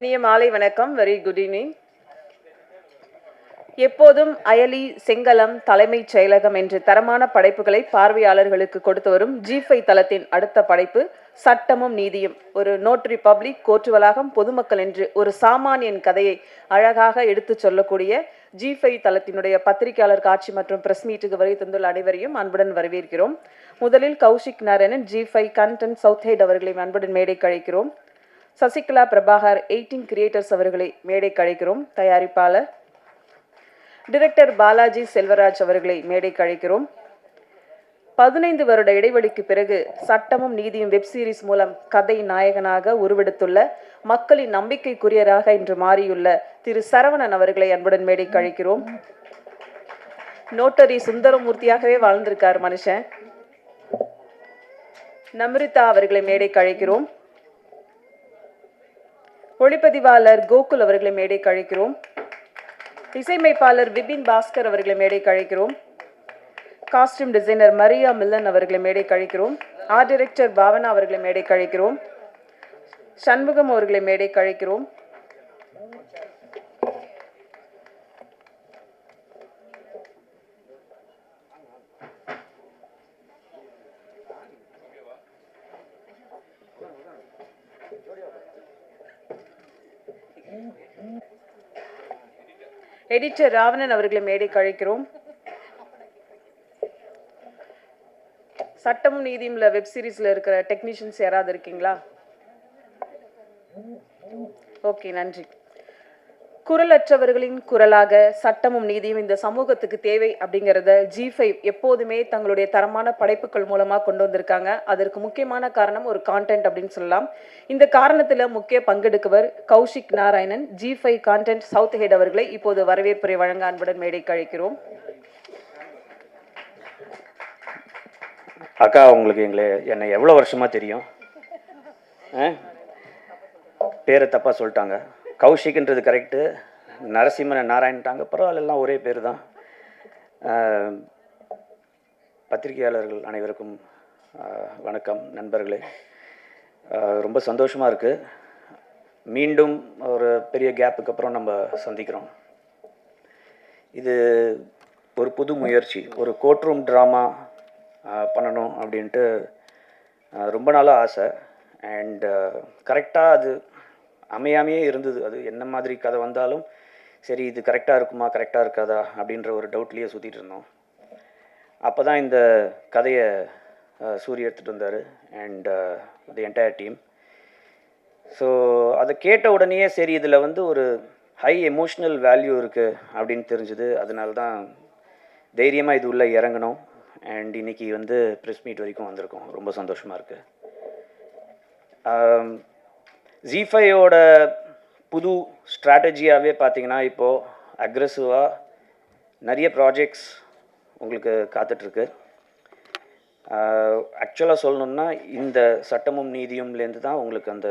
இனிய மாலை வணக்கம். Very good evening. எப்போதும் அயலி செங்கலம் தலைமைச் செயலகம் என்று தரமான படைப்புகளை பார்வையாளர்களுக்கு கொடுத்து வரும் G5 தளத்தின் அடுத்த படைப்பு சட்டமும் நீதியும். ஒரு நோட்டரி பப்ளிக் கோர்ட்டு வளாகம் பொதுமக்கள் என்று ஒரு சாமானியன் கதையை அழகாக எடுத்து சொல்லக்கூடிய G5 தளத்தினுடைய பத்திரிகையாளர் காட்சி மற்றும் பிரஸ் மீட்டுக்கு வருகை தந்துள்ள அனைவரையும் அன்புடன் வரவேற்கிறோம். முதலில் Kaushik Narayanan G5 content south head அவர்களை அன்புடன் மேடைக்கு அழைக்கிறோம். சசிகலா பிரபாகர் 18 கிரியேட்டர்ஸ் அவர்களை மேடைக்கு அழைக்கிறோம். தயாரிப்பாளர் டைரக்டர் பாலாஜி செல்வராஜ் அவர்களை மேடைக்கு அழைக்கிறோம். 15 வருட இடைவெளிக்கு பிறகு சட்டமும் நீதியும் வெப் சீரிஸ் மூலம் கதை நாயகனாக உருவெடுத்துள்ள மக்களின் நம்பிக்கைக்குரியராக இன்று மாறியுள்ள திரு சரவணன் அவர்களை அன்புடன் மேடைக்கு அழைக்கிறோம். நோட்டரி சுந்தரமூர்த்தியாகவே வாழ்ந்திருக்கார் மனுஷன். நம்ரிதா அவர்களை மேடைக்கு அழைக்கிறோம். ஒளிப்பதிவாளர் கோகுல் அவர்களை மேடைக்கு அழைக்கிறோம். இசையமைப்பாளர் விபின் பாஸ்கர் அவர்களை மேடைக்கு அழைக்கிறோம். காஸ்டியூம் டிசைனர் மரியா மில்லன் அவர்களை மேடைக்கு அழைக்கிறோம். ஆர்ட் டைரக்டர் பாவனா அவர்களை மேடைக்கு அழைக்கிறோம். சண்முகம் அவர்களை மேடைக்கு அழைக்கிறோம். எடிட்டர் ராவணன் அவர்களை மேடைக்கு அழைக்கிறோம். சட்டமும் நீதியும்ல வெப் சீரிஸ்ல இருக்கிற டெக்னீஷியன்ஸ் யாராவது இருக்கீங்களா? ஓகே, நன்றி. குரலற்றவர்களின் குரலாக சட்டமும் நீதியும் இந்த சமூகத்துக்கு தேவை அப்படிங்கிறத G5 எப்போதுமே தங்களுடைய தரமான படைப்புகள் மூலமாக கொண்டு வந்திருக்காங்க. அதற்கு முக்கியமான காரணம் ஒரு கான்டென்ட் அப்படின்னு சொல்லலாம். இந்த காரணத்தில் முக்கிய பங்கெடுக்கவர் Kaushik Narayanan G5 content south head அவர்களை இப்போது வரவேற்புரை வழங்க அன்புடன் மேடைக்கு அழைக்கிறோம். அக்கா, உங்களுக்கு என்னை எவ்வளோ வருஷமாக தெரியும்? பேரை தப்பாக சொல்லிட்டாங்க. கௌஷிக்ன்றது கரெக்டு, நரசிம்மனை நாராயணட்டாங்க, பரவாயில்ல, எல்லாம் ஒரே பேர் தான். பத்திரிகையாளர்கள் அனைவருக்கும் வணக்கம். நண்பர்களே, ரொம்ப சந்தோஷமாக இருக்குது. மீண்டும் ஒரு பெரிய கேப்புக்கு அப்புறம் நம்ம சந்திக்கிறோம். இது ஒரு புது முயற்சி, ஒரு கோர்ட் ரூம் ட்ராமா பண்ணணும் அப்படின்ட்டு ரொம்ப நாளாக ஆசை. அண்ட் கரெக்டாக அது அமையாமையே இருந்தது. அது என்ன மாதிரி கதை வந்தாலும் சரி, இது கரெக்டாக இருக்குமா கரெக்டாக இருக்காதா அப்படின்ற ஒரு டவுட்லேயே சுற்றிட்டு இருந்தோம். அப்போ தான் இந்த கதையை சூரிய எடுத்துகிட்டு வந்தார் and the entire team. So அதை கேட்ட உடனேயே சரி, இதில் வந்து ஒரு ஹை எமோஷ்னல் வேல்யூ இருக்குது அப்படின்னு தெரிஞ்சுது. அதனால தான் தைரியமாக இது உள்ளே இறங்கணும். அண்ட் இன்றைக்கி வந்து ப்ரெஸ் மீட் வரைக்கும் வந்திருக்கோம். ரொம்ப சந்தோஷமாக இருக்குது. G5ஓட புது ஸ்ட்ராட்டஜியாகவே பார்த்தீங்கன்னா இப்போது அக்ரெசிவாக நிறைய ப்ராஜெக்ட்ஸ் உங்களுக்கு காத்துட்ருக்கு. ஆக்சுவலாக சொல்லணுன்னா இந்த சட்டமும் நீதியும்லேருந்து தான் உங்களுக்கு அந்த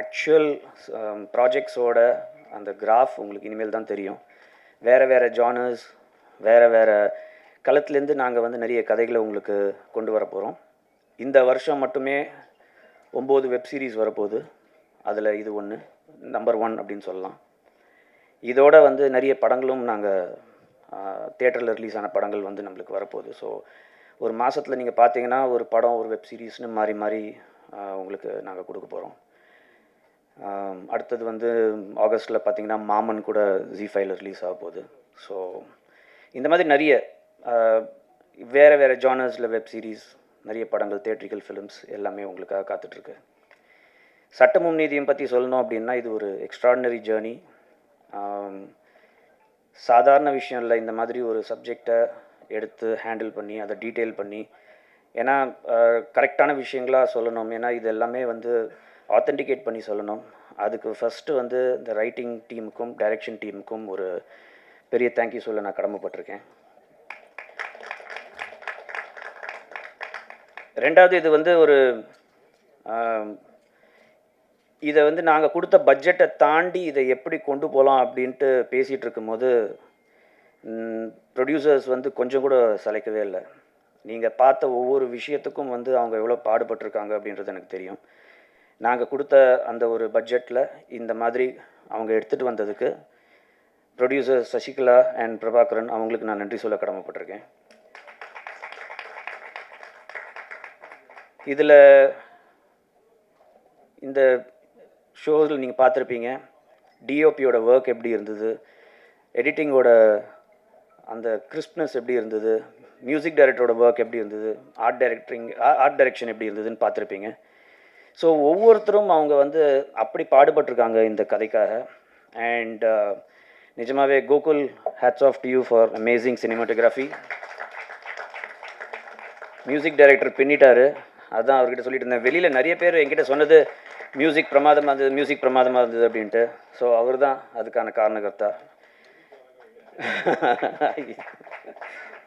ஆக்சுவல் ப்ராஜெக்ட்ஸோட அந்த கிராஃப் உங்களுக்கு இனிமேல் தான் தெரியும். வேறு வேறு ஜானர்ஸ், வேறு களத்துலேருந்து நாங்கள் வந்து நிறைய கதைகளை உங்களுக்கு கொண்டு வர போகிறோம். இந்த வருஷம் மட்டுமே 9 வெப் சீரிஸ் வரப்போகுது. அதில் இது ஒன்று நம்பர் 1 அப்படின்னு சொல்லலாம். இதோட வந்து நிறைய படங்களும் நாங்கள் தியேட்டரில் ரிலீஸ் ஆன படங்கள் வந்து நம்மளுக்கு வரப்போகுது. ஸோ ஒரு மாதத்தில் நீங்கள் பார்த்தீங்கன்னா ஒரு படம், ஒரு வெப் சீரிஸ்னு மாறி மாறி உங்களுக்கு நாங்கள் கொடுக்க போகிறோம். அடுத்தது வந்து ஆகஸ்ட்டில் பார்த்தீங்கன்னா மாமன் கூட G5ல ரிலீஸ் ஆக போகுது. ஸோ இந்த மாதிரி நிறைய வேறு ஜானர்ஸில் வெப் சீரிஸ், நிறைய படங்கள், தியேட்ரிக்கல் ஃபிலிம்ஸ் எல்லாமே உங்களுக்காக காத்துட்ருக்கு. சட்டமும் நீதியும் பற்றி சொல்லணும் அப்படின்னா இது ஒரு எக்ஸ்ட்ராடினரி ஜேர்னி. சாதாரண விஷயம் இல்லை. இந்த மாதிரி ஒரு சப்ஜெக்டை எடுத்து ஹேண்டில் பண்ணி அதை டீட்டெயில் பண்ணி, ஏன்னா கரெக்டான விஷயங்களாக சொல்லணும். ஏன்னா இது எல்லாமே வந்து ஆத்தென்டிகேட் பண்ணி சொல்லணும். அதுக்கு ஃபஸ்ட்டு வந்து இந்த ரைட்டிங் டீமுக்கும் டைரக்ஷன் டீமுக்கும் ஒரு பெரிய தேங்க்யூ சொல்ல நான் கடமைப்பட்டிருக்கேன். ரெண்டாவது, இது வந்து ஒரு இதை வந்து நாங்கள் கொடுத்த பட்ஜெட்டை தாண்டி இதை எப்படி கொண்டு போகலாம் அப்படின்ட்டு பேசிகிட்டு இருக்கும்போது ப்ரொடியூசர்ஸ் வந்து கொஞ்சம் கூட சளைக்கவே இல்லை. நீங்கள் பார்த்த ஒவ்வொரு விஷயத்துக்கும் வந்து அவங்க எவ்வளோ பாடுபட்டிருக்காங்க அப்படின்றது எனக்கு தெரியும். நாங்கள் கொடுத்த அந்த ஒரு பட்ஜெட்டில் இந்த மாதிரி அவங்க எடுத்துகிட்டு வந்ததுக்கு ப்ரொடியூசர் சசிகலா அண்ட் பிரபாகரன் அவங்களுக்கு நான் நன்றி சொல்ல கடமைப்பட்டிருக்கேன். இதில் இந்த ஷோஸில் நீங்கள் பார்த்துருப்பீங்க டிஓபியோட ஒர்க் எப்படி இருந்தது, எடிட்டிங்கோட அந்த கிறிஸ்ப்னஸ் எப்படி இருந்தது, மியூசிக் டைரக்டரோட ஒர்க் எப்படி இருந்தது, ஆர்ட் டைரக்ஷன் எப்படி இருந்ததுன்னு பார்த்துருப்பீங்க. ஸோ ஒவ்வொருத்தரும் அவங்க வந்து அப்படி பாடுபட்டிருக்காங்க இந்த கதைக்காக. அண்ட் நிஜமாவே Gokul, hats off to you for amazing cinematography. Music director பின்னிட்டாரு, அதுதான் அவர்கிட்ட சொல்லிட்டு இருந்தேன். வெளியில் நிறைய பேர் என்கிட்ட சொன்னது மியூசிக் பிரமாதமாக இருந்தது அப்படின்ட்டு. ஸோ அவர் தான் அதுக்கான காரணகர்த்தா.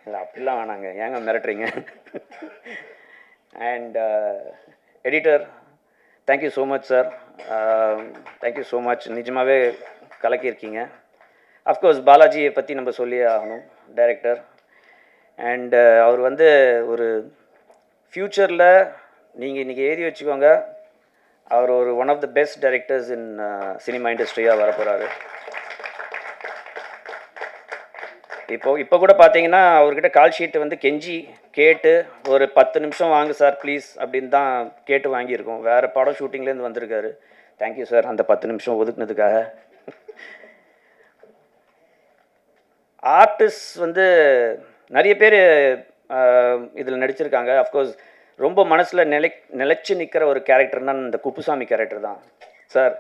இல்லை அப்படிலாம் வேணாங்க, ஏங்க மிரட்டுறீங்க. And editor, thank you so much sir, thank you so much. நிஜமாகவே கலக்கியிருக்கீங்க. அஃப்கோர்ஸ் பாலாஜியை பற்றி நம்ம சொல்லியே ஆகணும், டைரக்டர். அண்டு அவர் வந்து ஒரு ஃப்யூச்சரில் நீங்கள் இன்றைக்கி எழுதி வச்சுக்கோங்க, அவர் ஒரு one of the best directors in cinema இண்டஸ்ட்ரியாக வரப்போகிறாரு. இப்போ கூட பார்த்தீங்கன்னா அவர்கிட்ட கால் ஷீட்டு வந்து கெஞ்சி கேட்டு ஒரு 10 நிமிஷம் வாங்க சார் ப்ளீஸ் அப்படின்னு தான் கேட்டு வாங்கியிருக்கோம். வேறு படம் ஷூட்டிங்லேருந்து வந்திருக்காரு. தேங்க்யூ சார் அந்த 10 நிமிஷம் ஒதுக்குனதுக்காக. ஆர்டிஸ்ட் வந்து நிறைய பேர் இதில் நடிச்சிருக்காங்க. அஃப்கோர்ஸ் ரொம்ப மனசில் நிலைச்சு நிற்கிற ஒரு கேரக்டர்னால் இந்த குப்புசாமி கேரக்டர் தான் சார்.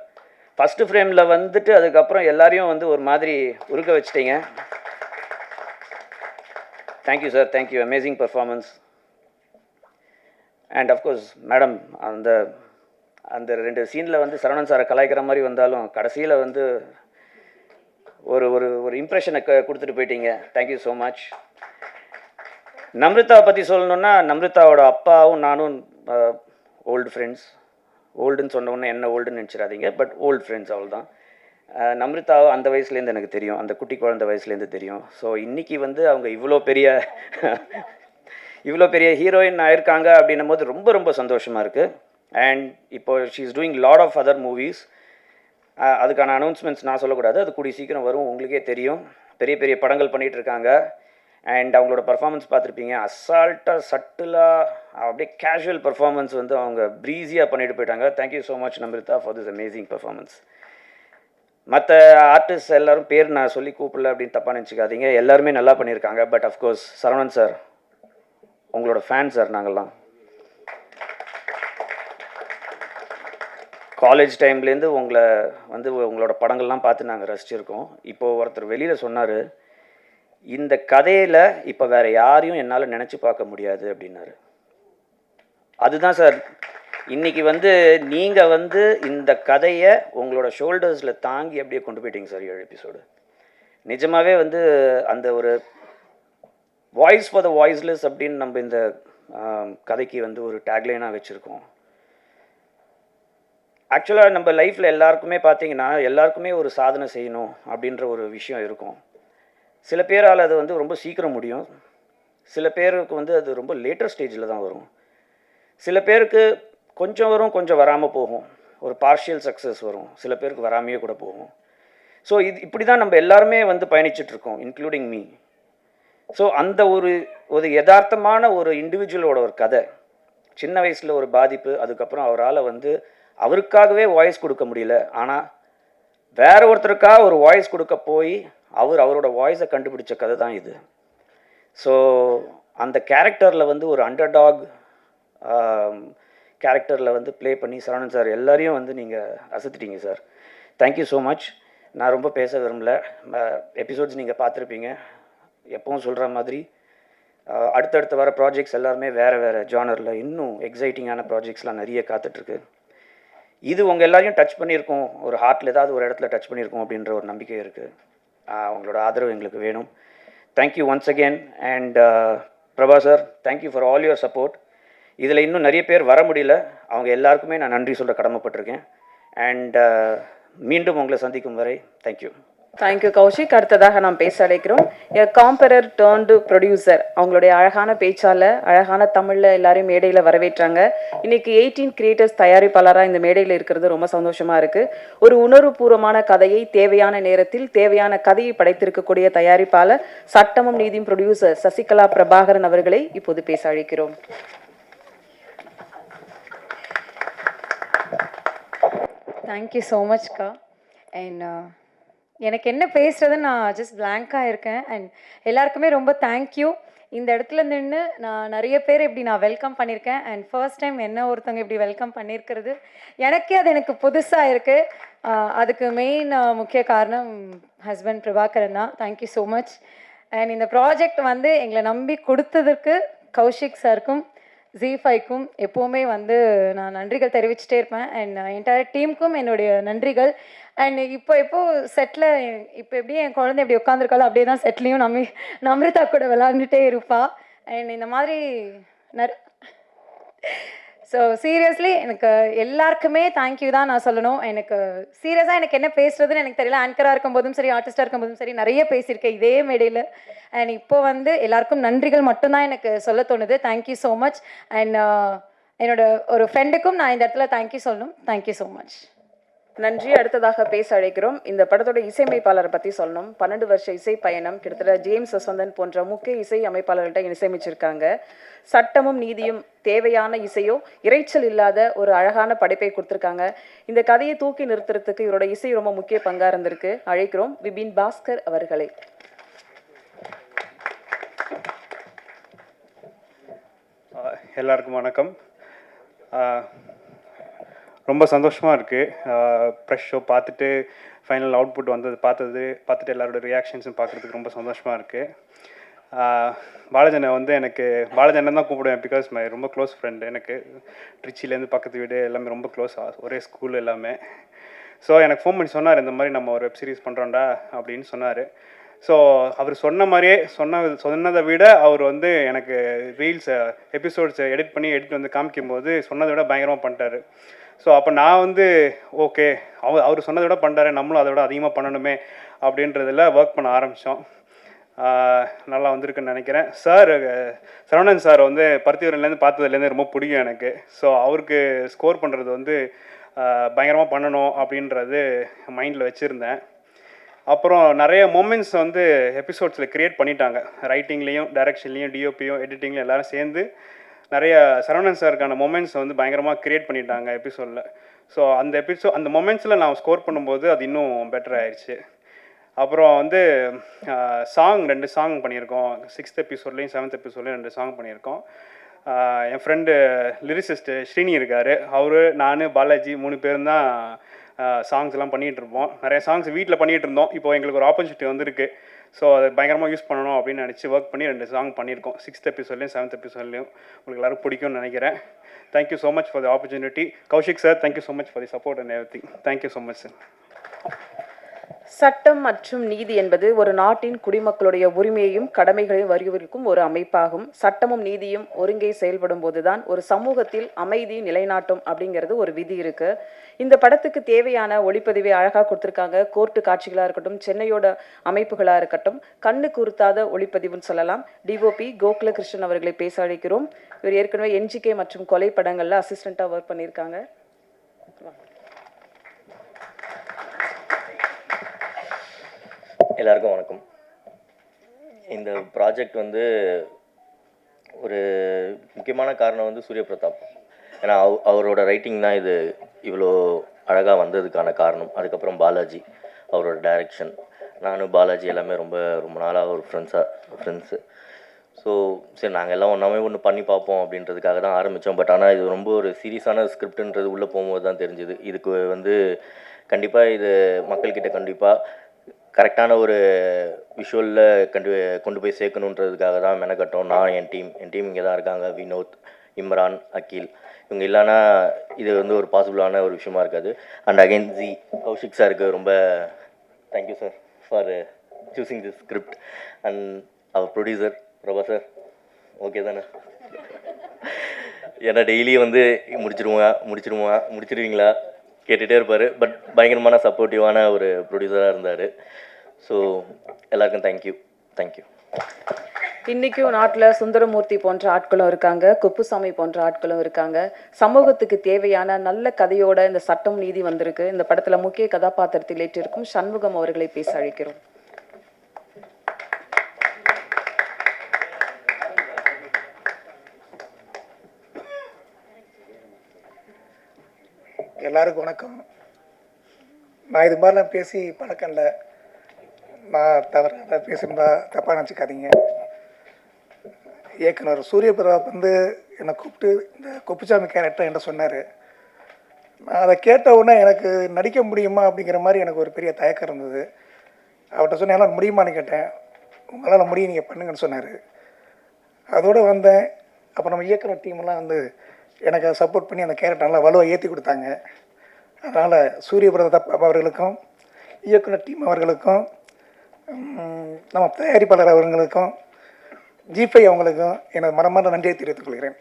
ஃபஸ்ட்டு ஃப்ரேமில் வந்துட்டு அதுக்கப்புறம் எல்லாரையும் வந்து ஒரு மாதிரி உருக்க வச்சிட்டிங்க. Thank you sir, thank you, amazing performance. And of course madam, அந்த அந்த 2 சீனில் வந்து சரவணன் சாரை கலாய்க்கிற மாதிரி வந்தாலும் கடைசியில் வந்து ஒரு ஒரு ஒரு இம்ப்ரெஷனை கொடுத்துட்டு போயிட்டீங்க. Thank you so much. நம்ரிதாவை பற்றி சொல்லணுன்னா, நம்ரிதாவோட அப்பாவும் நானும் ஓல்டு ஃப்ரெண்ட்ஸ். ஓல்டுன்னு சொன்ன உடனே என்ன ஓல்டுன்னு நினச்சிடாதீங்க, பட் ஓல்டு ஃப்ரெண்ட்ஸ் அவள் தான். நம்ரிதாவும் அந்த வயசுலேருந்து எனக்கு தெரியும், அந்த குட்டி குழந்தை வயசுலேருந்து தெரியும். ஸோ இன்றைக்கி வந்து அவங்க இவ்வளோ பெரிய ஹீரோயின் ஆயிருக்காங்க அப்படின்னும் போது ரொம்ப ரொம்ப சந்தோஷமாக இருக்குது. அண்ட் இப்போ she is doing lot of other movies. அதுக்கான அனௌன்ஸ்மெண்ட்ஸ் நான் சொல்லக்கூடாது, அது கூடிய சீக்கிரம் வரும், உங்களுக்கே தெரியும். பெரிய பெரிய படங்கள் பண்ணிகிட்டு இருக்காங்க. அண்ட் அவங்களோட பர்ஃபார்மன்ஸ் பார்த்துருப்பீங்க, அசால்ட்டாக சட்டிலாக அப்படியே கேஷுவல் பர்ஃபார்மன்ஸ் வந்து அவங்க ப்ரீஸியாக பண்ணிட்டு போயிட்டாங்க. Thank you so much Namritha for this amazing performance. மற்ற ஆர்டிஸ்ட் எல்லோரும் பேர் நான் சொல்லி கூப்பிடல அப்படின்னு தப்பாக நினச்சிக்காதீங்க, எல்லாருமே நல்லா பண்ணியிருக்காங்க. பட் அஃப்கோர்ஸ் சரவணன் சார் உங்களோட ஃபேன் சார். நாங்கள்லாம் காலேஜ் டைம்லேருந்து உங்களை வந்து உங்களோட படங்கள்லாம் பார்த்து நாங்கள் ரசிச்சிருக்கோம். இப்போது ஒருத்தர் வெளியில் சொன்னார், இந்த கதையில் இப்போ வேறு யாரையும் என்னால் நினச்சி பார்க்க முடியாது அப்படின்னாரு. அதுதான் சார், இன்றைக்கி வந்து நீங்கள் வந்து இந்த கதையை உங்களோட ஷோல்டர்ஸில் தாங்கி அப்படியே கொண்டு போயிட்டீங்க சார் 7 எபிசோடு. நிஜமாகவே வந்து அந்த ஒரு வாய்ஸ் ஃபார் த வாய்ஸ்லெஸ் அப்படின்னு நம்ம இந்த கதைக்கு வந்து ஒரு டேக்லைனாக வச்சுருக்கோம். ஆக்சுவலாக நம்ம லைஃப்பில் எல்லாருக்குமே பார்த்தீங்கன்னா எல்லாருக்குமே ஒரு சாதனை செய்யணும் அப்படின்ற ஒரு விஷயம் இருக்கும். சில பேரால் அது வந்து ரொம்ப சீக்கிரம் முடியும், சில பேருக்கு வந்து அது ரொம்ப லேட்டர் ஸ்டேஜில் தான் வரும், சில பேருக்கு கொஞ்சம் வரும் கொஞ்சம் வராமல் போகும், ஒரு பார்ஷியல் சக்ஸஸ் வரும், சில பேருக்கு வராமையே கூட போகும். ஸோ இப்படி தான் நம்ம எல்லாருமே வந்து பயணிச்சிட்ருக்கோம், இன்க்ளூடிங் மீ. ஸோ அந்த ஒரு யதார்த்தமான ஒரு இண்டிவிஜுவலோட ஒரு கதை, சின்ன வயசில் ஒரு பாதிப்பு, அதுக்கப்புறம் அவரால் வந்து அவருக்காகவே வாய்ஸ் கொடுக்க முடியல, ஆனால் வேற ஒருத்தருக்காக ஒரு வாய்ஸ் கொடுக்க போய் அவரோட வாய்ஸை கண்டுபிடிச்ச கதை தான் இது. ஸோ அந்த கேரக்டரில் வந்து ஒரு அண்டர்டாக் கேரக்டரில் வந்து ப்ளே பண்ணி சரவணன் சார் எல்லாரையும் வந்து நீங்கள் அசத்திட்டீங்க சார். Thank you so much. நான் ரொம்ப பேச விரும்பல, எபிசோட்ஸ் நீங்கள் பார்த்துருப்பீங்க. எப்பவும் சொல்கிற மாதிரி அடுத்தடுத்து வர ப்ராஜெக்ட்ஸ் எல்லாருமே வேறு ஜானரில் இன்னும் எக்ஸைட்டிங்கான ப்ராஜெக்ட்ஸ்லாம் நிறைய காத்துட்ருக்கு. இது உங்கள் எல்லாரையும் டச் பண்ணியிருக்கோம், ஒரு ஹார்ட்டில் ஏதாவது ஒரு இடத்துல டச் பண்ணியிருக்கோம் அப்படின்ற ஒரு நம்பிக்கை இருக்குது. உங்களோட ஆதரவு எங்களுக்கு வேணும். Thank you once again. And Prabha sir, thank you for all your support. இதில் இன்னும் நிறைய பேர் வர முடியல, அவங்க எல்லாருக்குமே நான் நன்றி சொல்ல கடமைப்பட்டிருக்கேன். அண்ட் மீண்டும் உங்களை சந்திக்கும் வரை தேங்க்யூ. தேங்க்யூ கௌஷிக். அடுத்ததாக நாம் பேச அழைக்கிறோம் காம்பரர் டேர்ன்டு ப்ரொடியூசர். அவங்களுடைய அழகான பேச்சால அழகான தமிழ்ல எல்லாரையும் மேடையில வரவேற்றாங்க. இன்னைக்கு 18 கிரியேட்டர்ஸ் தயாரிப்பாளராக இந்த மேடையில் இருக்கிறது ரொம்ப சந்தோஷமா இருக்கு. ஒரு உணர்வுபூர்வமான கதையை தேவையான நேரத்தில் தேவையான கதையை படைத்திருக்கக்கூடிய தயாரிப்பாளர் சட்டமும் நீதியும் ப்ரொடியூசர் சசிகலா பிரபாகரன் அவர்களை இப்போது பேச அழைக்கிறோம். Thank you so மச்க்கா. அண்ட் எனக்கு என்ன பேசுகிறதுன்னு நான் ஜஸ்ட் பிளாங்காக இருக்கேன். அண்ட் எல்லாருக்குமே ரொம்ப தேங்க்யூ. இந்த இடத்துல நின்று நான் நிறைய பேர் இப்படி நான் வெல்கம் பண்ணியிருக்கேன். அண்ட் ஃபர்ஸ்ட் டைம் என்ன ஒருத்தவங்க இப்படி வெல்கம் பண்ணியிருக்கிறது எனக்கே அது எனக்கு புதுசாக இருக்குது. அதுக்கு மெயின் முக்கிய காரணம் ஹஸ்பண்ட் பிரபாகரன் தான். Thank you so much. அண்ட் இந்த ப்ராஜெக்ட் வந்து எங்களை நம்பி கொடுத்ததுக்கு கௌஷிக் சாருக்கும் ஜி5க்கும் எப்போவுமே வந்து நான் நன்றிகள் தெரிவிச்சுட்டே இருப்பேன். அண்ட் என்டையர் டீமுக்கும் என்னுடைய நன்றிகள். அண்ட் இப்போ செட்டில் இப்போ எப்படி என் குழந்தை எப்படி உட்காந்துருக்காளோ அப்படியே தான் செட்லேயும் நம்ரிதா கூட விளாண்டுட்டே இருப்பா. அண்ட் இந்த மாதிரி ஸோ சீரியஸ்லி எனக்கு எல்லாருக்குமே தேங்க்யூ தான் நான் சொல்லணும். எனக்கு சீரியஸாக எனக்கு என்ன பேசுறதுன்னு எனக்கு தெரியல. ஆங்கராக இருக்கும்போதும் சரி, ஆர்டிஸ்டாக இருக்கும்போதும் சரி, நிறைய பேசியிருக்கேன் இதே மேடையில். அண்ட் இப்போ வந்து எல்லாருக்கும் நன்றிகள் மட்டும்தான் எனக்கு சொல்ல தோணுது. Thank you so much. அண்ட் என்னோட ஒரு ஃப்ரெண்டுக்கும் நான் இந்த இடத்துல தேங்க்யூ சொல்லணும். Thank you so much. நன்றி. அடுத்ததாக பேச அழைக்கிறோம் இந்த படத்தோட இசையமைப்பாளரை பற்றி சொல்லணும். 12 வருஷ இசை பயணம், கிட்டத்தட்ட ஜேம்ஸ் வசந்தன் போன்ற முக்கிய இசை அமைப்பாளர்கள்ட்ட இசையமைச்சிருக்காங்க. சட்டமும் நீதியும் தேவையான இசையோ இறைச்சல் இல்லாத ஒரு அழகான படைப்பை கொடுத்துருக்காங்க. இந்த கதையை தூக்கி நிறுத்துறதுக்கு இவரோட இசை ரொம்ப முக்கிய பங்காக இருந்திருக்கு. அழைக்கிறோம் விபின் பாஸ்கர் அவர்களை. எல்லாருக்கும் வணக்கம். ரொம்ப சந்தோஷமாக இருக்குது. ப்ரெஷ் ஷோ பார்த்துட்டு ஃபைனல் அவுட்புட் வந்தது பார்த்துட்டு எல்லாரோட ரியாக்ஷன்ஸும் பார்க்குறதுக்கு ரொம்ப சந்தோஷமாக இருக்குது. பாலஜனை வந்து எனக்கு பாலஜனை தான் கூப்பிடுவேன். பிகாஸ் மை ரொம்ப க்ளோஸ் ஃப்ரெண்டு. எனக்கு ட்ரிச்சிலேருந்து பக்கத்து வீடு எல்லாமே ரொம்ப க்ளோஸ், ஒரே ஸ்கூல் எல்லாமே. ஸோ எனக்கு ஃபோன் பண்ணி சொன்னார், இந்த மாதிரி நம்ம ஒரு வெப் சீரிஸ் பண்ணுறோம்டா அப்படின்னு சொன்னார். ஸோ அவர் சொன்ன மாதிரியே சொன்னதை விட அவர் வந்து எனக்கு ரீல்ஸ் எபிசோட்ஸை எடிட் வந்து காமிக்கும்போது சொன்னதை விட பயங்கரமாக பண்ணிட்டாரு. ஸோ அப்போ நான் வந்து ஓகே, அவர் சொன்னதை விட பண்ணுறாரு, நம்மளும் அதை விட அதிகமாக பண்ணணுமே அப்படின்றதில் ஒர்க் பண்ண ஆரம்பித்தோம். நல்லா வந்திருக்குன்னு நினைக்கிறேன். சரவணன் சார் வந்து பருத்திவரன்லேருந்து பார்த்ததுலேருந்து ரொம்ப பிடிக்கும் எனக்கு. ஸோ அவருக்கு ஸ்கோர் பண்ணுறது வந்து பயங்கரமாக பண்ணணும் அப்படின்றது மைண்டில் வச்சுருந்தேன். அப்புறம் நிறைய மொமெண்ட்ஸ் வந்து எபிசோட்ஸில் க்ரியேட் பண்ணிட்டாங்க. ரைட்டிங்லேயும் டைரக்ஷன்லேயும் டிஓபியும் எடிட்டிங்லையும் எல்லோரும் சேர்ந்து நிறைய சரவணன் சாருக்கான மொமெண்ட்ஸ் வந்து பயங்கரமாக க்ரியேட் பண்ணிட்டாங்க எபிசோடில். ஸோ அந்த மொமெண்ட்ஸில் நான் ஸ்கோர் பண்ணும்போது அது இன்னும் பெட்டர் ஆயிடுச்சு. அப்புறம் வந்து 2 சாங் பண்ணியிருக்கோம். 6th எபிசோட்லேயும் 7th எபிசோட்லேயும் 2 சாங் பண்ணியிருக்கோம். என் ஃப்ரெண்டு லிரிசிஸ்ட்டு ஸ்ரீனி இருக்கார். அவர், நான், பாலாஜி 3 பேரும் தான் சாங்ஸ்லாம் பண்ணிகிட்ருப்போம். நிறைய சாங்ஸ் வீட்டில் பண்ணிகிட்டு இருந்தோம். இப்போ எங்களுக்கு ஒரு ஆப்பர்ச்சுனிட்டி வந்திருக்கு. ஸோ அதை பயங்கரமாக யூஸ் பண்ணணும் அப்படின்னு நினச்சி ஒர்க் பண்ணி 2 சாங் பண்ணியிருக்கோம். 6th எபிசோட்லேயும் 7th எபிசோட்லேயும். உங்களுக்கு எல்லோரும் பிடிக்கும்னு நினைக்கிறேன். Thank you so much for the opportunity. Kaushik sir, thank you so much for the support and everything. Thank you so much sir. சட்டம் மற்றும் நீதி என்பது ஒரு நாட்டின் குடிமக்களுடைய உரிமையையும் கடமைகளையும் வலியுறுத்தும் ஒரு அமைப்பாகும். சட்டமும் நீதியும் ஒருங்கே செயல்படும் போதுதான் ஒரு சமூகத்தில் அமைதி நிலைநாட்டும் அப்படிங்கிறது ஒரு விதி இருக்கு. இந்த படத்துக்கு தேவையான ஒளிப்பதிவை அழகாக கொடுத்துருக்காங்க. கோர்ட்டு காட்சிகளாக இருக்கட்டும், சென்னையோட அமைப்புகளாக இருக்கட்டும், கண்ணு குறுத்தாத ஒளிப்பதிவுன்னு சொல்லலாம். டிஓபி கோகுலகிருஷ்ணன் அவர்களை பேச அழைக்கிறோம். இவர் ஏற்கனவே என்ஜிகே மற்றும் கொலை படங்களில் அசிஸ்டண்ட்டாக ஒர்க் பண்ணியிருக்காங்க. எல்லாருக்கும் வணக்கம். இந்த ப்ராஜெக்ட் வந்து ஒரு முக்கியமான காரணம் வந்து சூரிய பிரதாப். ஏன்னா அவரோட ரைட்டிங் தான் இது இவ்வளோ அழகாக வந்ததுக்கான காரணம். அதுக்கப்புறம் பாலாஜி அவரோட டைரக்ஷன். நானும் பாலாஜி எல்லாமே ரொம்ப ரொம்ப நாளாக ஒரு ஃப்ரெண்ட்ஸு. ஸோ சரி, நாங்கள் எல்லாம் ஒன்று பண்ணி பார்ப்போம் அப்படின்றதுக்காக தான் ஆரம்பித்தோம். பட் ஆனால் இது ரொம்ப ஒரு சீரியஸான ஸ்கிரிப்டுன்றது உள்ளே போகும்போது தான் தெரிஞ்சுது. இதுக்கு வந்து கண்டிப்பாக இது மக்கள்கிட்ட கண்டிப்பாக கரெக்டான ஒரு விஷுவலில் கொண்டு போய் சேர்க்கணுன்றதுக்காக தான் மெனக்கட்டோம். நான், என் டீம் இங்கே தான் இருக்காங்க. வினோத், இம்ரான், அகில். இவங்க இல்லைன்னா இது வந்து ஒரு பாசிபிளான ஒரு விஷயமா இருக்காது. அண்ட் அகைன் கௌஷிக் சாருக்கு ரொம்ப thank you sir for choosing this script. And அவர் ப்ரொடியூசர் பிரபா சார், ஓகே தானே? ஏன்னா டெய்லி வந்து முடிச்சிருவீங்களா கேட்டுகிட்டே இருப்பார். பட் பயங்கரமான சப்போர்ட்டிவான ஒரு ப்ரொடியூசராக இருந்தார். ஸோ எல்லாருக்கும் தேங்க்யூ. இன்னைக்கும் நாட்டில் சுந்தரமூர்த்தி போன்ற ஆட்களும் இருக்காங்க, குப்புசாமி போன்ற ஆட்களும் இருக்காங்க. சமூகத்துக்கு தேவையான நல்ல கதையோட இந்த சட்டம் நீதி வந்திருக்கு. இந்த படத்துல முக்கிய கதாபாத்திரத்தில் ஏற்றிருக்கும் சண்முகம் அவர்களை பேச அழைக்கிறோம். எல்லாருக்கும் வணக்கம். நான் இது மாதிரிலாம் பேசி பழக்கம் இல்லை. நான் தவறாக பேசுகிறதா தப்பாக நினச்சிக்காதீங்க. இயக்குனர் சூரிய பிரதாப் வந்து என்னை கூப்பிட்டு இந்த குப்புசாமி கேரக்டர் என்கிட்ட சொன்னார். நான் அதை கேட்ட உடனே எனக்கு நடிக்க முடியுமா அப்படிங்கிற மாதிரி எனக்கு ஒரு பெரிய தயக்கம் இருந்தது. அவர்கிட்ட சொன்னேன், என்னால் முடியுமான்னு கேட்டேன். உங்களால் முடியும், நீங்கள் பண்ணுங்கன்னு சொன்னார். அதோடு வந்தேன். அப்போ நம்ம இயக்குனர் டீம்லாம் வந்து எனக்கு அதை சப்போர்ட் பண்ணி அந்த கேரக்டர் நல்லா வலுவாக ஏற்றி கொடுத்தாங்க. அதனால் சூரிய பிரதாப் அவர்களுக்கும் இயக்குனர் டீம் அவர்களுக்கும் நம்ம தயாரிப்பாளர் அவர்களுக்கும் ஜி5 அவங்களுக்கும் எனது மனமார்ந்த நன்றியை தெரிவித்துக் கொள்கிறேன்.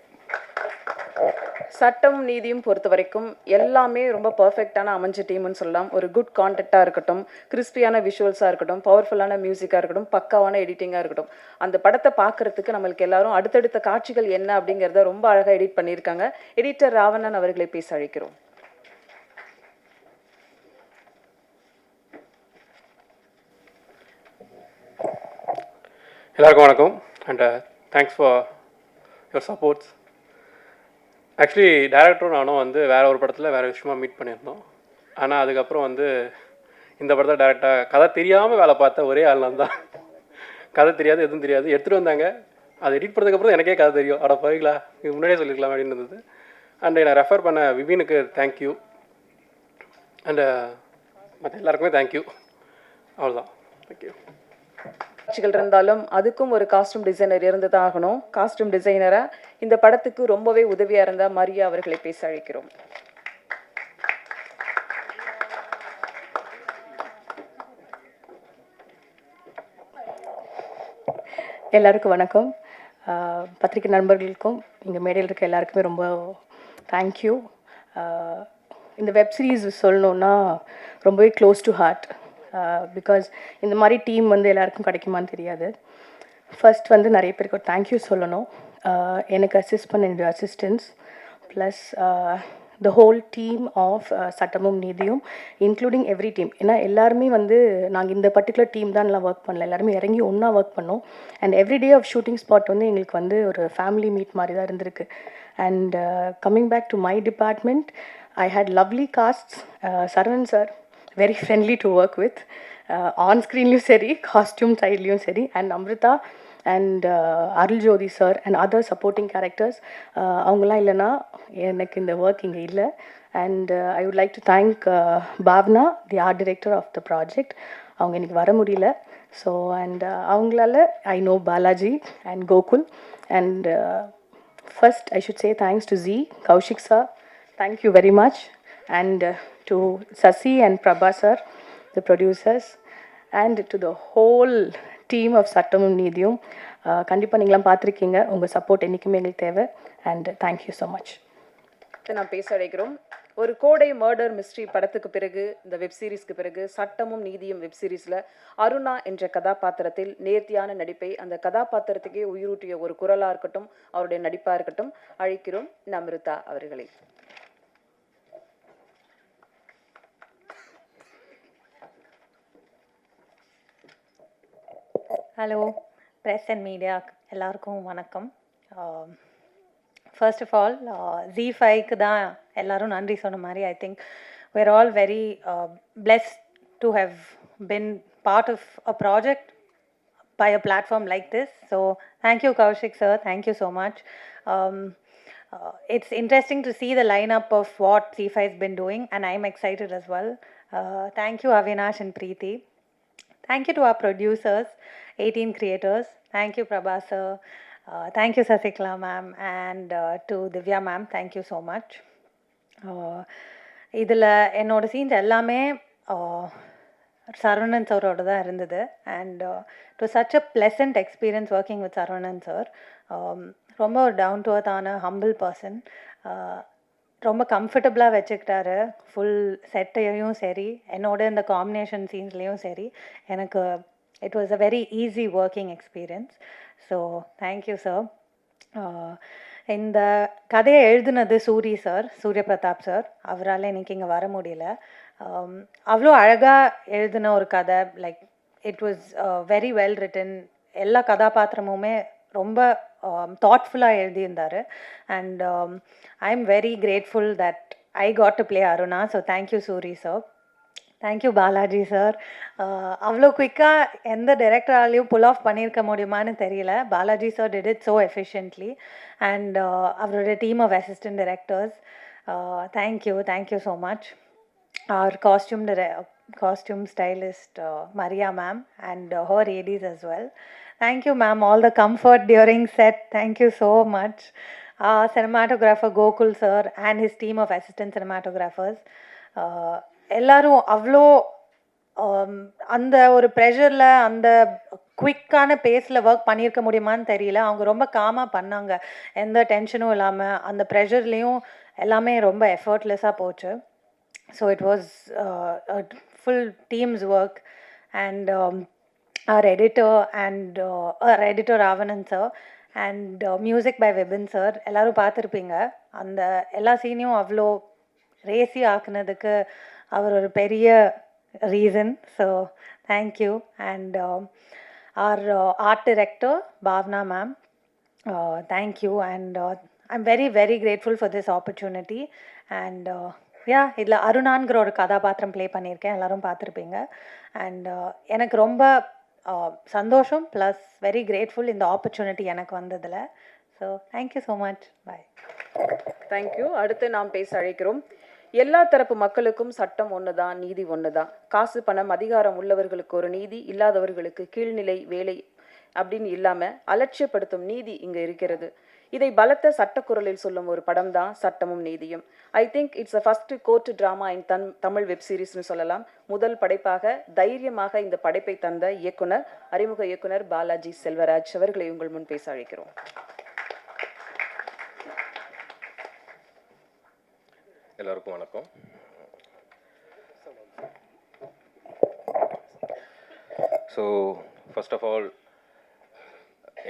சட்டம் நீதியும் பொறுத்த வரைக்கும் எல்லாமே ரொம்ப பர்ஃபெக்டான அமைஞ்ச டீம்னு சொல்லலாம். ஒரு குட் கான்டெக்டாக இருக்கட்டும், கிறிஸ்பியான விஷுவல்ஸாக இருக்கட்டும், பவர்ஃபுல்லான மியூசிக்காக இருக்கட்டும், பக்காவான எடிட்டிங்காக இருக்கட்டும், அந்த படத்தை பார்க்கறதுக்கு நம்மளுக்கு எல்லாரும் அடுத்தடுத்த காட்சிகள் என்ன அப்படிங்கிறத ரொம்ப அழகாக எடிட் பண்ணியிருக்காங்க. எடிட்டர் ராவணன் அவர்களை பேச அழைக்கிறோம். எல்லாருக்கும் வணக்கம் and thanks for your supports. Actually டேரக்டரும் நானும் வந்து வேறு ஒரு படத்தில் வேறு விஷயமா மீட் பண்ணியிருந்தோம். ஆனால் அதுக்கப்புறம் வந்து இந்த படத்தில் டேரெக்டாக கதை தெரியாமல் வேலை பார்த்த ஒரே ஆள் நான் தான். கதை தெரியாது, எதுவும் தெரியாது, எடுத்துகிட்டு வந்தாங்க. அதை எடிட் பண்ணதுக்கப்புறம் எனக்கே கதை தெரியும். அட போய்களா, இது முன்னாடியே சொல்லிக்கலாம் அப்படின்னு இருந்தது. அண்ட் என்னை ரெஃபர் பண்ண விபினுக்கு தேங்க்யூ. அண்டு மற்ற எல்லாருக்குமே தேங்க்யூ. அவ்வளோதான். தேங்க்யூ. காட்சிகள் இருந்தாலும் அதுக்கும் ஒரு காஸ்டியூம் டிசைனர் இருந்துதான் ஆகணும். காஸ்டியூம் டிசைனரா இந்த படத்துக்கு ரொம்பவே உதவியா இருந்த மரியா அவர்களை பேச அழைக்கிறோம். எல்லாருக்கும் வணக்கம். பத்திரிகை நண்பர்களுக்கும் இங்கே மேடையில் இருக்க எல்லாருக்குமே ரொம்ப தேங்க்யூ. இந்த வெப் சீரிஸ் சொல்லணுன்னா ரொம்பவே க்ளோஸ் டு ஹார்ட். பிகாஸ் இந்த மாதிரி டீம் வந்து எல்லாருக்கும் கிடைக்குமான்னு தெரியாது. ஃபர்ஸ்ட் வந்து நிறைய பேருக்கு ஒரு தேங்க்யூ சொல்லணும். எனக்கு அசிஸ்ட் பண்ண என்னுடைய assistance plus the whole team of சட்டமும் நீதியும், இன்க்ளூடிங் எவ்ரி டீம். ஏன்னா எல்லாருமே வந்து நாங்கள் இந்த பர்டிகுலர் டீம் தான் எல்லாம் ஒர்க் பண்ணல, எல்லாருமே இறங்கி ஒன்றா ஒர்க் பண்ணோம். And every day of shooting spot வந்து எங்களுக்கு வந்து ஒரு ஃபேமிலி மீட் மாதிரி தான் இருந்திருக்கு. And coming back to my department, I had lovely casts. Saravanan sir very friendly to work with, on screenலையும் சரி, காஸ்டியூம் சைட்லேயும் சரி. And Amritha and Arul Jothi sir and other supporting characters, அவங்களாம் இல்லைன்னா எனக்கு இந்த ஒர்க் இங்கே இல்லை. And I would like to thank Bhavna, the art director of the project. அவங்க எனக்கு வர முடியல. ஸோ அண்ட் அவங்களால I know Balaji and Gokul. And first I should say thanks to G Kaushik sir, thank you very much. And to Sasi and Prabha sir, the producers, and to the whole team of சட்டமும் நீதியும். கண்டிப்பாக நீங்களாம் பார்த்துருக்கீங்க. உங்கள் support என்றைக்குமே எங்களுக்கு தேவை. And thank you so much. நான் பேச அழைக்கிறோம். ஒரு கோடை மர்டர் மிஸ்ட்ரி படத்துக்கு பிறகு, இந்த வெப் சீரிஸ்க்கு பிறகு, சட்டமும் நீதியும் வெப் சீரிஸில் அருணா என்ற கதாபாத்திரத்தில் நேர்த்தியான நடிப்பை, அந்த கதாபாத்திரத்துக்கே உயிரூட்டிய ஒரு குரலாக இருக்கட்டும், அவருடைய நடிப்பாக இருக்கட்டும், அழைக்கிறோம் நம்ருதா அவர்களை. ஹலோ ப்ரெஸ் அண்ட் மீடியா எல்லாருக்கும் வணக்கம். ஃபர்ஸ்ட் ஆஃப் ஆல் ஜி5க்கு தான் எல்லோரும் நன்றி சொன்ன மாதிரி. I think we're all very blessed to have been part of a project by a platform like this. So thank you Kaushik sir, thank you so much. It's interesting to see the lineup of what Z5 has been doing, and I'm excited as well. Thank you Avinash and Preeti. Thank you to our producers, 18 creators. Thank you Prabha sir. Thank you Sasikla ma'am, and to Divya ma'am, thank you so much. இதில் என்னோடய scenes எல்லாமே சரவணன் சாரோட தான் இருந்தது. And to such a pleasant experience working with Saravanan sir. ரொம்ப ஒரு down to அர்த்தான humble person. ரொம்ப கம்ஃபர்டபுளாக வச்சுக்கிட்டாரு. ஃபுல் செட்டையும் சரி, என்னோட இந்த காம்பினேஷன் சீன்ஸ்லேயும் சரி, எனக்கு it was a very easy working experience. So thank you sir. இந்த கதையை எழுதுனது சூரிய பிரதாப் சார். அவரால் இன்னைக்கு இங்கே வர முடியல. அவ்வளோ அழகாக எழுதின ஒரு கதை. Like it was very well written. எல்லா கதாபாத்திரமுமே ரொம்ப தாட்ஃபுல்லாக எழுதியிருந்தார். And I am very grateful that I got to play Aruna. So thank you Soori sir. Thank you Balaji sir. அவ்வளோ குயிக்காக எந்த டைரக்டராலையும் புல் ஆஃப் பண்ணியிருக்க முடியுமான்னு தெரியல. Balaji sir did it so efficiently. And அவரோட team of assistant directors, thank you so much. Our costume stylist Maria ma'am and her ADs as well. Thank you ma'am, all the comfort during set. Thank you so much. Cinematographer Gokul sir and his team of assistant cinematographers. எல்லாரும் அவ்வளோ அந்த ஒரு ப்ரெஷரில் அந்த குவிக்கான பேஸில் work பண்ணியிருக்க முடியுமான்னு தெரியல. அவங்க ரொம்ப காமாக பண்ணாங்க, எந்த டென்ஷனும் இல்லாமல். அந்த ப்ரெஷர்லேயும் எல்லாமே ரொம்ப எஃபர்ட்லெஸ்ஸாக போச்சு. So it was a full team's work. And our editor Ravanan sir and music by Vibin sir. எல்லாரும் பார்த்துருப்பீங்க. அந்த எல்லா சீனையும் அவ்வளோ ரேசி ஆக்குனதுக்கு அவர் ஒரு பெரிய reason. So thank you. And our art director Bhavna ma'am, thank you. And I'm very very grateful for this opportunity. And இதில் அருணான்கிற ஒரு கதாபாத்திரம் ப்ளே பண்ணியிருக்கேன், எல்லோரும் பார்த்துருப்பீங்க. அண்ட் எனக்கு ரொம்ப சந்தோஷம் ப்ளஸ் வெரி கிரேட்ஃபுல் இந்த ஆப்பர்ச்சுனிட்டி எனக்கு வந்ததில். So thank you so much. Bye. Thank you. அடுத்து நாம் பேச அழைக்கிறோம். எல்லா தரப்பு மக்களுக்கும் சட்டம் ஒன்று தான், நீதி ஒன்று தான். காசு பணம் அதிகாரம் உள்ளவர்களுக்கு ஒரு நீதி, இல்லாதவர்களுக்கு கீழ்நிலை வேலை அப்படின்னு இல்லாமல் அலட்சியப்படுத்தும் நீதி இங்கே இருக்கிறது. இதை பலத்த சட்டக்குரலில் சொல்லும் ஒரு படம் தான் சட்டமும் நீதியும். I think it's a first court drama in Tamil web சீரிஸ்னு சொல்லலாம். முதல் படைப்பாக தைரியமாக இந்த படைப்பை தந்த இயக்குனர், அறிமுக இயக்குனர் பாலாஜி செல்வராஜ் அவர்களை உங்கள் முன் பேச அழைக்கிறோம். எல்லாருக்கும் வணக்கம். ஸோ ஃபர்ஸ்ட் ஆஃப் ஆல்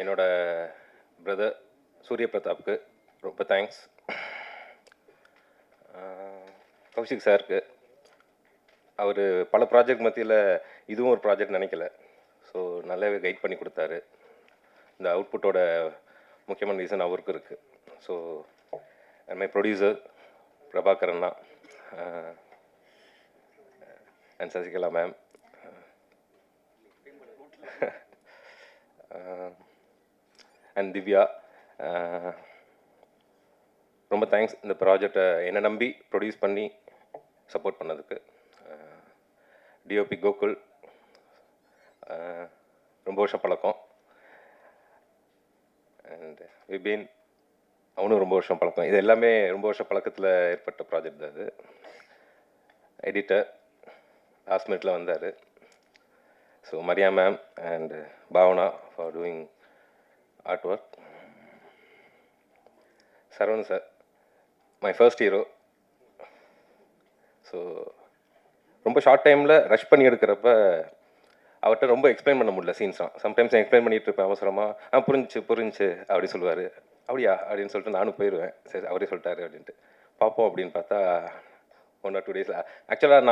என்னோட பிரதர் சூரிய பிரதாப்க்கு ரொம்ப தேங்க்ஸ். கௌஷிக் சாருக்கு, அவர் பல ப்ராஜெக்ட் மத்தியில் இதுவும் ஒரு ப்ராஜெக்ட் நினைக்கல. ஸோ நல்லாவே கைட் பண்ணி கொடுத்தாரு. இந்த அவுட்புட்டோட முக்கியமான ரீசன் அவருக்கு இருக்குது. ஸோ மை ப்ரொடியூசர் பிரபாகரண்ணா and Sasikala ma'am, and Divya, ரொம்ப தேங்க்ஸ் இந்த ப்ராஜெக்டை என்னை நம்பி ப்ரொடியூஸ் பண்ணி சப்போர்ட் பண்ணதுக்கு. டிஓபி கோகுல், ரொம்ப வருஷம் பழக்கம். அண்ட் விபின், அவனும் ரொம்ப வருஷம் பழக்கம். இது எல்லாமே ரொம்ப வருஷம் பழக்கத்தில் ஏற்பட்ட ப்ராஜெக்ட் தான் அது. எடிட்டர் லாஸ்ட் மினிட்ல வந்தார். So Maria ma'am and Bhavana for doing art work. Saravanan sir, my first hero. So ரொம்ப ஷார்ட் டைமில் ரஷ் பண்ணி எடுக்கிறப்ப அவர்கிட்ட ரொம்ப எக்ஸ்பிளைன் பண்ண முடியல சீன்ஸ்லாம். சம்டைம்ஸ் எக்ஸ்பிளைன் பண்ணிகிட்டு இருப்பேன் அவசரமாக. புரிஞ்சு அப்படி சொல்லுவார். அப்படியா அப்படின்னு சொல்லிட்டு நானும் போயிடுவேன். சரி அவரே சொல்லிட்டாரு அப்படின்ட்டு பார்ப்போம். அப்படின்னு பார்த்தா 1 or 2 days ஆக்சுவலாக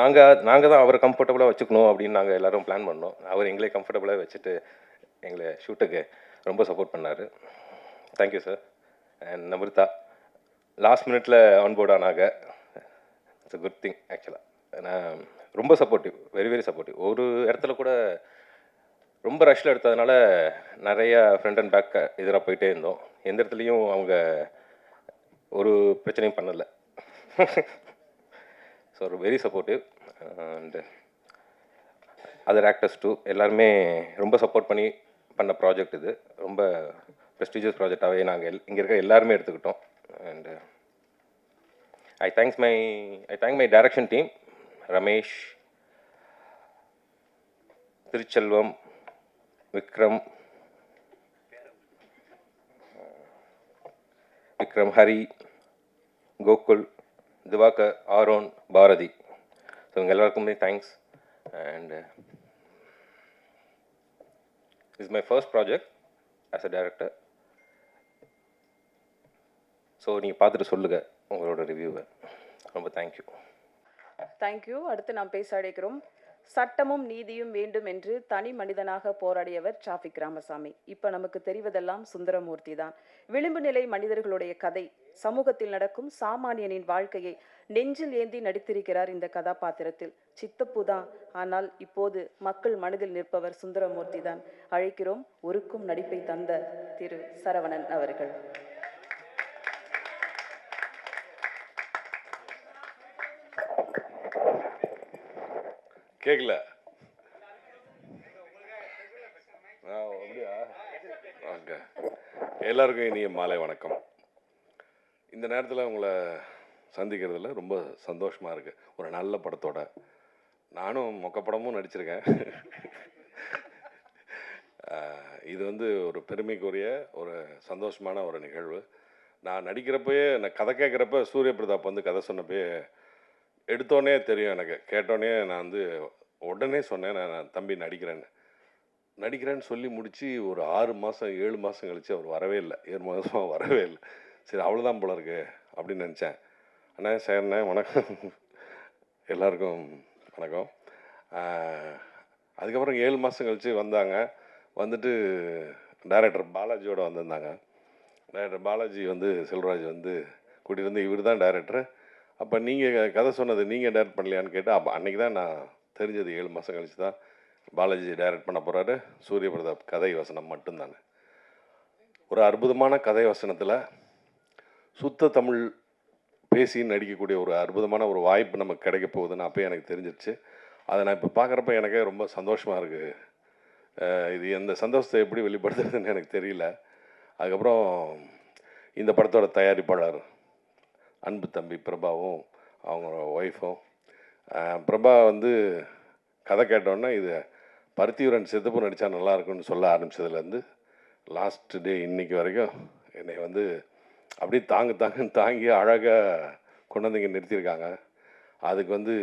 நாங்கள் தான் அவரை கம்ஃபர்டபுளாக வச்சுக்கணும் அப்படின்னு நாங்கள் எல்லோரும் பிளான் பண்ணோம். அவர் எங்களே கம்ஃபர்டபுளாக வச்சுட்டு எங்களை ஷூட்டுக்கு ரொம்ப சப்போர்ட் பண்ணார். Thank you sir. அண்ட் நமிருதா லாஸ்ட் மினிட்ல ஆன்போர்ட் ஆனாங்க. இட்ஸ் அ குட் திங் ஆக்சுவலாக. நான் ரொம்ப சப்போர்ட்டிவ், வெரி வெரி சப்போர்ட்டிவ். ஒரு இடத்துல கூட ரொம்ப ரஷ்ல எடுத்ததுனால நிறைய ஃப்ரண்ட் அண்ட் பேக் எதிராக போயிட்டே இருந்தோம். எந்த இடத்துலையும் அவங்க ஒரு பிரச்சனையும் பண்ணலை. So very supportive. And other actors too எல்லாருமே ரொம்ப சப்போர்ட் பண்ணி பண்ண ப்ராஜெக்ட் இது. ரொம்ப ப்ரெஸ்டீஜியஸ் ப்ராஜெக்டாகவே நாங்கள் இங்கே இருக்க எல்லாருமே எடுத்துக்கிட்டோம். And I thank my direction team, Ramesh, Thiruchelvam, Vikram, Hari, Gokul, Diwakar, Aaron, Bharathi. So இவங்க எல்லாருக்குமே thanks. And is my first project as a director. So நீங்கள் பார்த்துட்டு சொல்லுங்கள் உங்களோட ரிவ்யூவை. ரொம்ப தேங்க்யூ. தேங்க்யூ. அடுத்து நாம் பேச அழைக்கிறோம். சட்டமும் நீதியும் வேண்டும் என்று தனி மனிதனாக போராடியவர் டிராஃபிக் ராமசாமி. இப்ப நமக்கு தெரிவதெல்லாம் சுந்தரமூர்த்தி தான். விளிம்பு நிலை மனிதர்களுடைய கதை, சமூகத்தில் நடக்கும் சாமானியனின் வாழ்க்கையை நெஞ்சில் ஏந்தி நடித்திருக்கிறார் இந்த கதாபாத்திரத்தில். சித்தப்பு தான், ஆனால் இப்போது மக்கள் மனதில் நிற்பவர் சுந்தரமூர்த்தி தான். அழைக்கிறோம் ஒருக்கும் நடிப்பை தந்த திரு சரவணன் அவர்கள். கேட்கல. அப்படியா? ஓகே. எல்லாருக்கும் இனிய மாலை வணக்கம். இந்த நேரத்தில் உங்களை சந்திக்கிறதுல ரொம்ப சந்தோஷமாக இருக்குது. ஒரு நல்ல படத்தோட நானும் மொக்க படமும் நடிச்சிருக்கேன். இது வந்து ஒரு பெருமைக்குரிய ஒரு சந்தோஷமான ஒரு நிகழ்வு. நான் நடிக்கிறப்பயே, நான் கதை கேட்குறப்ப சூரிய பிரதாப் வந்து கதை சொன்னப்பயே எடுத்தோடனே தெரியும் எனக்கு. கேட்டோடனே நான் வந்து உடனே சொன்னேன், நான் தம்பி நடிக்கிறேன்னு சொல்லி முடித்து ஒரு 6 மாதம் 7 மாதம் கழித்து அவர் வரவே இல்லை. 7 மாதமாக வரவே இல்லை. சரி, அவ்வளோதான் போல இருக்கு அப்படின்னு நினச்சேன். அண்ணா சேர்ண்ணே வணக்கம், எல்லாருக்கும் வணக்கம். அதுக்கப்புறம் 7 மாதம் கழித்து வந்தாங்க. வந்துட்டு டைரக்டர் பாலாஜியோடு வந்திருந்தாங்க. டைரக்டர் பாலாஜி வந்து செல்வராஜ் வந்து கூட்டிகிட்டு வந்து, இவர் தான் டைரக்டர், அப்போ நீங்கள் கதை சொன்னது நீங்கள் டைரக்ட் பண்ணலையான்னு கேட்டால், அப்போ அன்றைக்கி தான் நான் தெரிஞ்சது. 7 மாதம் கழிச்சு தான் பாலாஜி டைரக்ட் பண்ண போகிறாரு. சூரிய பிரதாப் கதை வசனம் மட்டும்தானே. ஒரு அற்புதமான கதை வசனத்தில் சுத்த தமிழ் பேசி நடிக்கக்கூடிய ஒரு அற்புதமான ஒரு வாய்ப்பு நமக்கு கிடைக்க போகுதுன்னு அப்போயே எனக்கு தெரிஞ்சிருச்சு. அதை நான் இப்போ பார்க்குறப்ப எனக்கே ரொம்ப சந்தோஷமாக இருக்குது. இது எந்த சந்தோஷத்தை எப்படி வெளிப்படுத்துறதுன்னு எனக்கு தெரியல. அதுக்கப்புறம் இந்த படத்தோட தயாரிப்பாளர் அன்பு தம்பி பிரபாவும் அவங்க ஒய்ஃபும். பிரபா வந்து கதை கேட்டோன்னா இது பருத்தியூரன் சித்தப்பு நடித்தா நல்லாயிருக்குன்னு சொல்ல ஆரம்பித்ததுலேருந்து லாஸ்ட் டே இன்றைக்கி வரைக்கும் என்னை வந்து அப்படியே தாங்குன்னு தாங்கி அழகாக கொண்டு வந்து இங்கே நிறுத்தியிருக்காங்க. அதுக்கு வந்து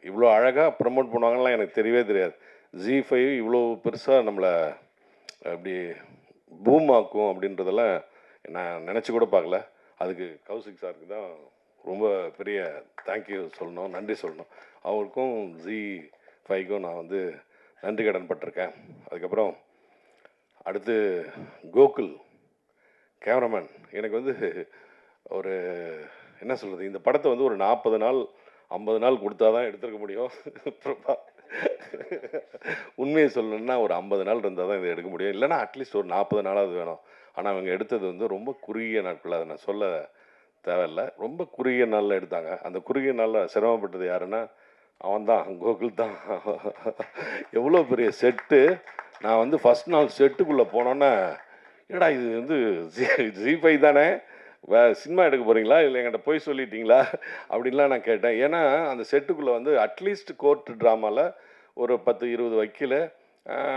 இவ்வளோ அழகாக ப்ரமோட் பண்ணுவாங்கலாம் எனக்கு தெரியவே தெரியாது. Zee5 இவ்வளோ பெருசாக நம்மளை அப்படி பூம் ஆக்கும் அப்படின்றதெல்லாம் நான் நினச்சி கூட பார்க்கல. அதுக்கு கௌசிக் சாருக்கு தான் ரொம்ப பெரிய தேங்க்யூ சொல்லணும், நன்றி சொல்லணும். அவருக்கும் Zee5க்கும் நான் வந்து நன்றி கடன் பட்டிருக்கேன். அதுக்கப்புறம் அடுத்து கோகுல் கேமராமேன். எனக்கு வந்து ஒரு என்ன சொல்கிறது, இந்த படத்தை வந்து ஒரு 40 நாள் 50 நாள் கொடுத்தா தான் எடுத்துருக்க முடியும். உண்மையை சொல்லணுன்னா ஒரு 50 நாள் இருந்தால் தான் இதை எடுக்க முடியும். இல்லைனா அட்லீஸ்ட் ஒரு 40 நாளாவது வேணும். ஆனால் அவங்க எடுத்தது வந்து ரொம்ப குறுகிய நாட்கள். அதை நான் சொல்ல தேவையில்லை. ரொம்ப குறுகிய நாளில் எடுத்தாங்க. அந்த குறுகிய நாளில் சிரமப்பட்டது யாருன்னா அவன் தான், கோகுல் தான். எவ்வளோ பெரிய செட்டு. நான் வந்து ஃபஸ்ட் நாள் செட்டுக்குள்ளே போனோன்னே, என்னடா இது வந்து Zee5 தானே, சினிமா எடுக்க போகிறீங்களா இல்லை என்கிட்ட போய் சொல்லிட்டீங்களா அப்படின்லாம் நான் கேட்டேன். ஏன்னா அந்த செட்டுக்குள்ளே வந்து அட்லீஸ்ட் கோர்ட் ட்ராமாவில் ஒரு 10-20 வக்கீல்,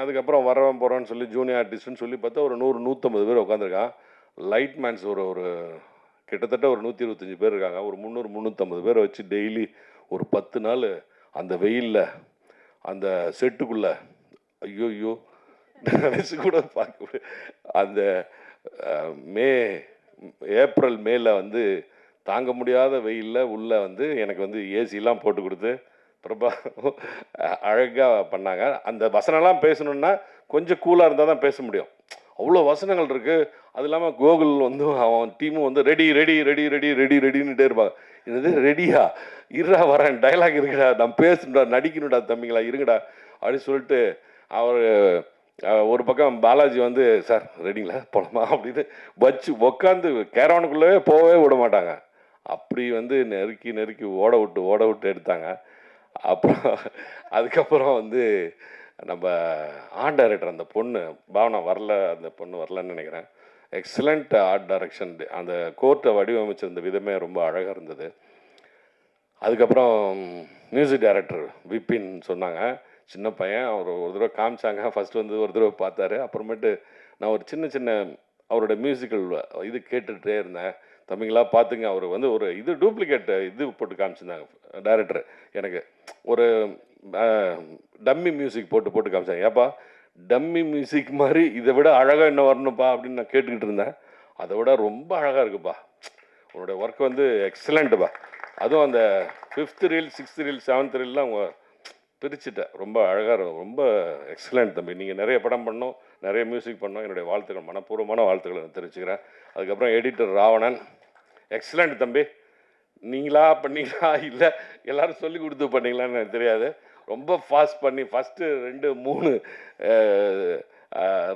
அதுக்கப்புறம் வரவன் போகிறோன்னு சொல்லி ஜூனியர் ஆர்டிஸ்ட்னு சொல்லி பார்த்தா ஒரு 100-150 பேர் உட்காந்துருக்கான். லைட் மேன்ஸ் ஒரு கிட்டத்தட்ட ஒரு 125 பேர் இருக்காங்க. ஒரு 300-350 பேரை வச்சு டெய்லி ஒரு 10 நாள் அந்த வெயிலில் அந்த செட்டுக்குள்ளே, ஐயோ நினச்சி கூட பார்க்க, அந்த ஏப்ரல் மேல வந்து தாங்க முடியாத வெயிலில் உள்ளே வந்து எனக்கு வந்து ஏசிலாம் போட்டு கொடுத்து பிரபா அழகாக பண்ணாங்க. அந்த வசனம்லாம் பேசணுன்னா கொஞ்சம் கூலாக இருந்தால் தான் பேச முடியும். அவ்வளோ வசனங்கள் இருக்குது. அது இல்லாமல் கோகுல் வந்து அவன் டீமும் வந்து ரெடின்னுட்டே இருப்பாங்க. இது ரெடியா, இருடா வரேன், டைலாக் இருக்குடா, நான் பேசணுடா, நடிக்கணுடா தம்பிங்களா, இருங்கடா அப்படின்னு சொல்லிட்டு அவர் ஒரு பக்கம் பாலாஜி வந்து சார் ரெடிங்களா போகலாமா அப்படின்னு வச்சு உக்காந்து கேரவனுக்குள்ளவே போகவே விட மாட்டாங்க. அப்படி வந்து நெருக்கி ஓட விட்டு எடுத்தாங்க. அப்புறம் அதுக்கப்புறம் வந்து நம்ம ஆர்ட் டைரக்டர் அந்த பொண்ணு பாவனா அந்த பொண்ணு வரலன்னு நினைக்கிறேன். Excellent art direction. அந்த கோர்ட்டை வடிவமைச்சிருந்த விதமே ரொம்ப அழகாக இருந்தது. அதுக்கப்புறம் மியூசிக் டைரக்டர் விபின் சொன்னாங்க, சின்ன பையன், அவர் ஒரு தடவை காமிச்சாங்க. ஃபஸ்ட்டு வந்து ஒரு தடவை பார்த்தாரு. அப்புறமேட்டு நான் ஒரு சின்ன அவரோட மியூசிக்கல் இது கேட்டுகிட்டே இருந்தேன். தம்பிங்களா பார்த்துங்க, அவர் வந்து ஒரு இது டூப்ளிகேட் இது போட்டு காமிச்சிருந்தாங்க டைரக்டர் எனக்கு. ஒரு டம்மி மியூசிக் போட்டு காமிச்சாங்க. ஏப்பா டம்மி மியூசிக் மாதிரி இதை விட அழகாக என்ன வரணும்ப்பா அப்படின்னு நான் கேட்டுக்கிட்டு இருந்தேன். அதை விட ரொம்ப அழகாக இருக்குப்பா, உன்னோட ஒர்க் வந்து எக்ஸலண்ட்டுப்பா. அதுவும் அந்த 5th reel 6th reel 7th ரீல்லாம் அவங்க பிரிச்சுட்டேன். ரொம்ப அழகாக ரொம்ப எக்ஸலண்ட் தம்பி. நீங்கள் நிறைய படம் பண்ணோம், நிறைய மியூசிக் பண்ணோம். என்னுடைய வாழ்த்துக்கள், மனப்பூர்வமான வாழ்த்துக்களை நான் தெரிவிச்சுக்கிறேன். அதுக்கப்புறம் எடிட்டர் ராவணன், எக்ஸலண்ட் தம்பி. நீங்களா பண்ணீங்களா இல்லை எல்லோரும் சொல்லி கொடுத்து பண்ணீங்களான்னு எனக்கு தெரியாது. ரொம்ப ஃபாஸ்ட் பண்ணி ஃபஸ்ட்டு 2 3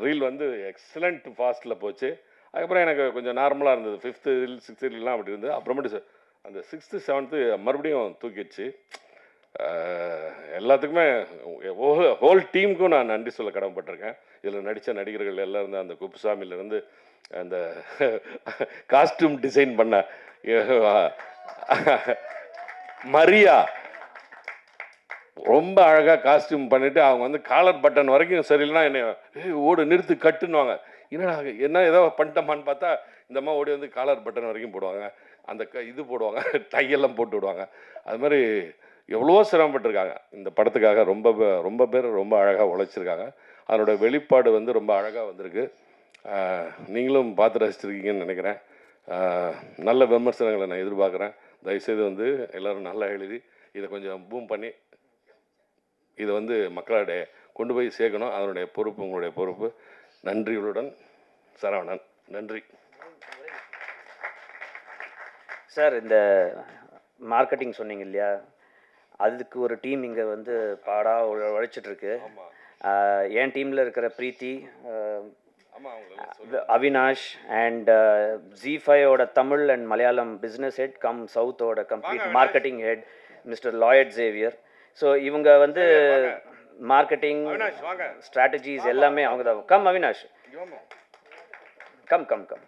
ரீல் வந்து எக்ஸலண்ட் ஃபாஸ்ட்டில் போச்சு. அதுக்கப்புறம் எனக்கு கொஞ்சம் நார்மலாக இருந்தது. 5th ரீல் 6th ரீல்லாம் அப்படி இருந்தது. அப்புறமேட்டு அந்த 6th 7th மறுபடியும் தூக்கிடுச்சு. எல்லாத்துக்குமே ஹோல் டீமுக்கும் நான் நன்றி சொல்ல கடமைப்பட்டிருக்கேன். இதில் நடித்த நடிகர்கள் எல்லோரும், அந்த குப்புசாமியிலேருந்து அந்த காஸ்டியூம் டிசைன் பண்ண மரியா ரொம்ப அழகாக காஸ்டியூம் பண்ணிவிட்டு அவங்க வந்து காலர் பட்டன் வரைக்கும் சரியில்லைனா என்னை ஓடு நிறுத்து கட்டுன்னுவாங்க. என்னடா என்ன ஏதோ பண்ணிட்டோமான்னு பார்த்தா இந்த அம்மா ஓடி வந்து காலர் பட்டன் வரைக்கும் போடுவாங்க, அந்த இது போடுவாங்க, டையெல்லாம் போட்டு விடுவாங்க. அது மாதிரி எவ்வளோ சிரமப்பட்டிருக்காங்க இந்த படத்துக்காக. ரொம்ப பேர் ரொம்ப அழகாக உழைச்சிருக்காங்க. அதனோட வெளிப்பாடு வந்து ரொம்ப அழகாக வந்திருக்கு. நீங்களும் பார்த்து ரசிச்சிருக்கீங்கன்னு நினைக்கிறேன். நல்ல விமர்சனங்களை நான் எதிர்பார்க்குறேன். தயவுசெய்து வந்து எல்லோரும் நல்லா எழுதி இதை கொஞ்சம் பூம் பண்ணி இதை வந்து மக்களிடையே கொண்டு போய் சேர்க்கணும். அதனுடைய பொறுப்பு உங்களுடைய பொறுப்பு. நன்றிகளுடன் சரவணன். நன்றி சார். இந்த மார்க்கெட்டிங் சொன்னீங்க இல்லையா, அதுக்கு ஒரு டீம் இங்கே வந்து பாடாக உழைச்சிட்ருக்கு. என் டீமில் இருக்கிற பிரீத்தி, அவினாஷ் அண்ட் Z5ஓட Tamil and Malayalam business head cum சவுத்தோட complete marketing head mister Lloyd Xavier. So இவங்க வந்து மார்க்கெட்டிங் ஸ்ட்ராட்டஜிஸ் எல்லாமே அவங்க தான். Come Avinash, come come come.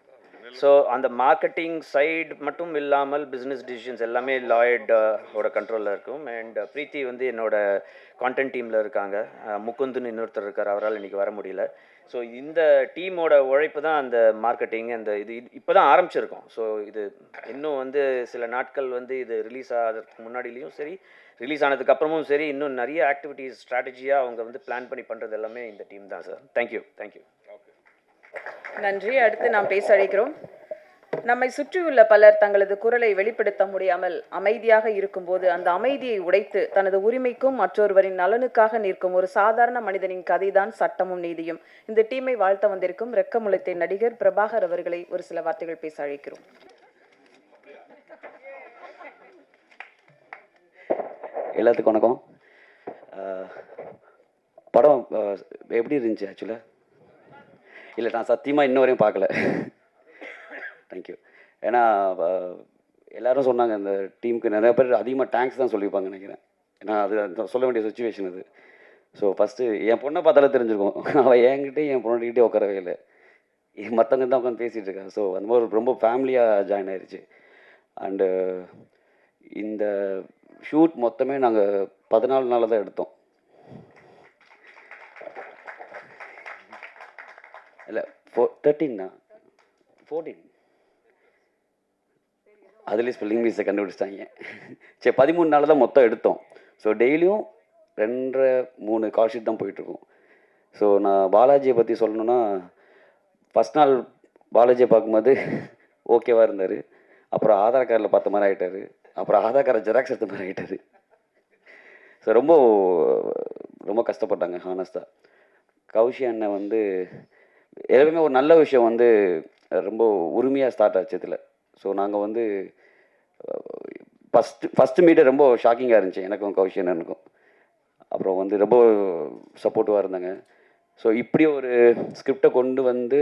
So அந்த மார்க்கெட்டிங் சைடு மட்டும் இல்லாமல் பிஸ்னஸ் டிசிஷன்ஸ் எல்லாமே லாயடோட கண்ட்ரோலில் இருக்கும். அண்ட் பிரீத்தி வந்து என்னோட கான்டென்ட் டீமில் இருக்காங்க. முகுந்துன்னு இன்னொருத்தர் இருக்கார், அவரால் இன்றைக்கி வர முடியல. ஸோ இந்த டீமோட உழைப்பு தான் அந்த மார்க்கெட்டிங், அந்த இது இப்போ தான் ஆரம்பிச்சிருக்கோம். ஸோ இது இன்னும் வந்து சில நாட்கள் வந்து இது ரிலீஸ் ஆகிறதுக்கு முன்னாடிலையும் சரி, ரிலீஸ் ஆனதுக்கு அப்புறமும் சரி, இன்னும் நிறைய ஆக்டிவிட்டீஸ் ஸ்ட்ராட்டஜியாக அவங்க வந்து பிளான் பண்ணி பண்ணுறது எல்லாமே இந்த டீம் தான் சார். தேங்க்யூ. நன்றி. அடுத்து நாம் பேச அழைக்கிறோம். நம்மை சுற்றியுள்ள பலர் தங்களது குரலை வெளிப்படுத்த முடியாமல் அமைதியாக இருக்கும்போது அந்த அமைதியை உடைத்து தனது உரிமைக்கும் மற்றொருவரின் நலனுக்காக நிற்கும் ஒரு சாதாரண மனிதனின் கதைதான் சட்டமும் நீதியும். இந்த டீமை வாழ்த்த வந்திருக்கும் ரெக்கமுளைத்த நடிகர் பிரபாகர் அவர்களை ஒரு சில வார்த்தைகள் பேச அழைக்கிறோம். எல்லாத்துக்கும் வணக்கம். படம் எப்படி இருந்துச்சு? ஆக்சுவலாக இல்லை, நான் சத்தியமாக இன்ன வரையும் பார்க்கல. தேங்க்யூ. ஏன்னா எல்லோரும் சொன்னாங்க, இந்த டீமுக்கு நிறைய பேர் அதிகமாக தேங்க்ஸ் தான் சொல்லியிருப்பாங்க நினைக்கிறேன். ஏன்னா அது சொல்ல வேண்டிய சுச்சுவேஷன் அது. ஸோ ஃபஸ்ட்டு என் பொண்ணை பார்த்தாலே தெரிஞ்சிருக்கும், அவள் என்கிட்டே என் பொண்ணுகிட்டே உட்காரவே இல்லை, மற்றவங்க தான் உட்காந்து பேசிகிட்டு இருக்காங்க. ஸோ அந்த மாதிரி ரொம்ப ஃபேமிலியாக ஜாயின் ஆயிடுச்சு. அண்டு இந்த ஷூட் மொத்தமே நாங்கள் 14 நாளில் தான் எடுத்தோம். இல்லை 13 தான், 14. அதுலேயும் ஸ்பெல்லிங் மிஸ்ஸை கண்டுபிடிச்சிட்டாங்க. சரி, 13 நாள் தான் மொத்தம் எடுத்தோம். ஸோ டெய்லியும் 2-3 கால் ஷீட் தான் போயிட்டுருக்கும். ஸோ நான் பாலாஜியை பற்றி சொல்லணுன்னா, ஃபஸ்ட் நாள் பாலாஜியை பார்க்கும்போது ஓகேவாக இருந்தார். அப்புறம் ஆதார் கார்டில் பார்த்த மாதிரி ஆகிட்டார். அப்புறம் ஆதார் கார்டை ஜெராக்ஸ் எடுத்த மாதிரி ஆகிட்டார். ஸோ ரொம்ப ரொம்ப கஷ்டப்பட்டாங்க ஹானஸ்ட்டாக. கௌஷி அண்ணன் வந்து எல்லாமே ஒரு நல்ல விஷயம் வந்து ரொம்ப உரிமையாக ஸ்டார்ட் ஆச்சு இதில். ஸோ நாங்கள் வந்து ஃபஸ்ட்டு மீட்டே ரொம்ப ஷாக்கிங்காக இருந்துச்சு எனக்கும் கௌஷி அண்ணனுக்கும். அப்புறம் வந்து ரொம்ப சப்போர்ட்டிவாக இருந்தாங்க. ஸோ இப்படி ஒரு ஸ்கிரிப்டை கொண்டு வந்து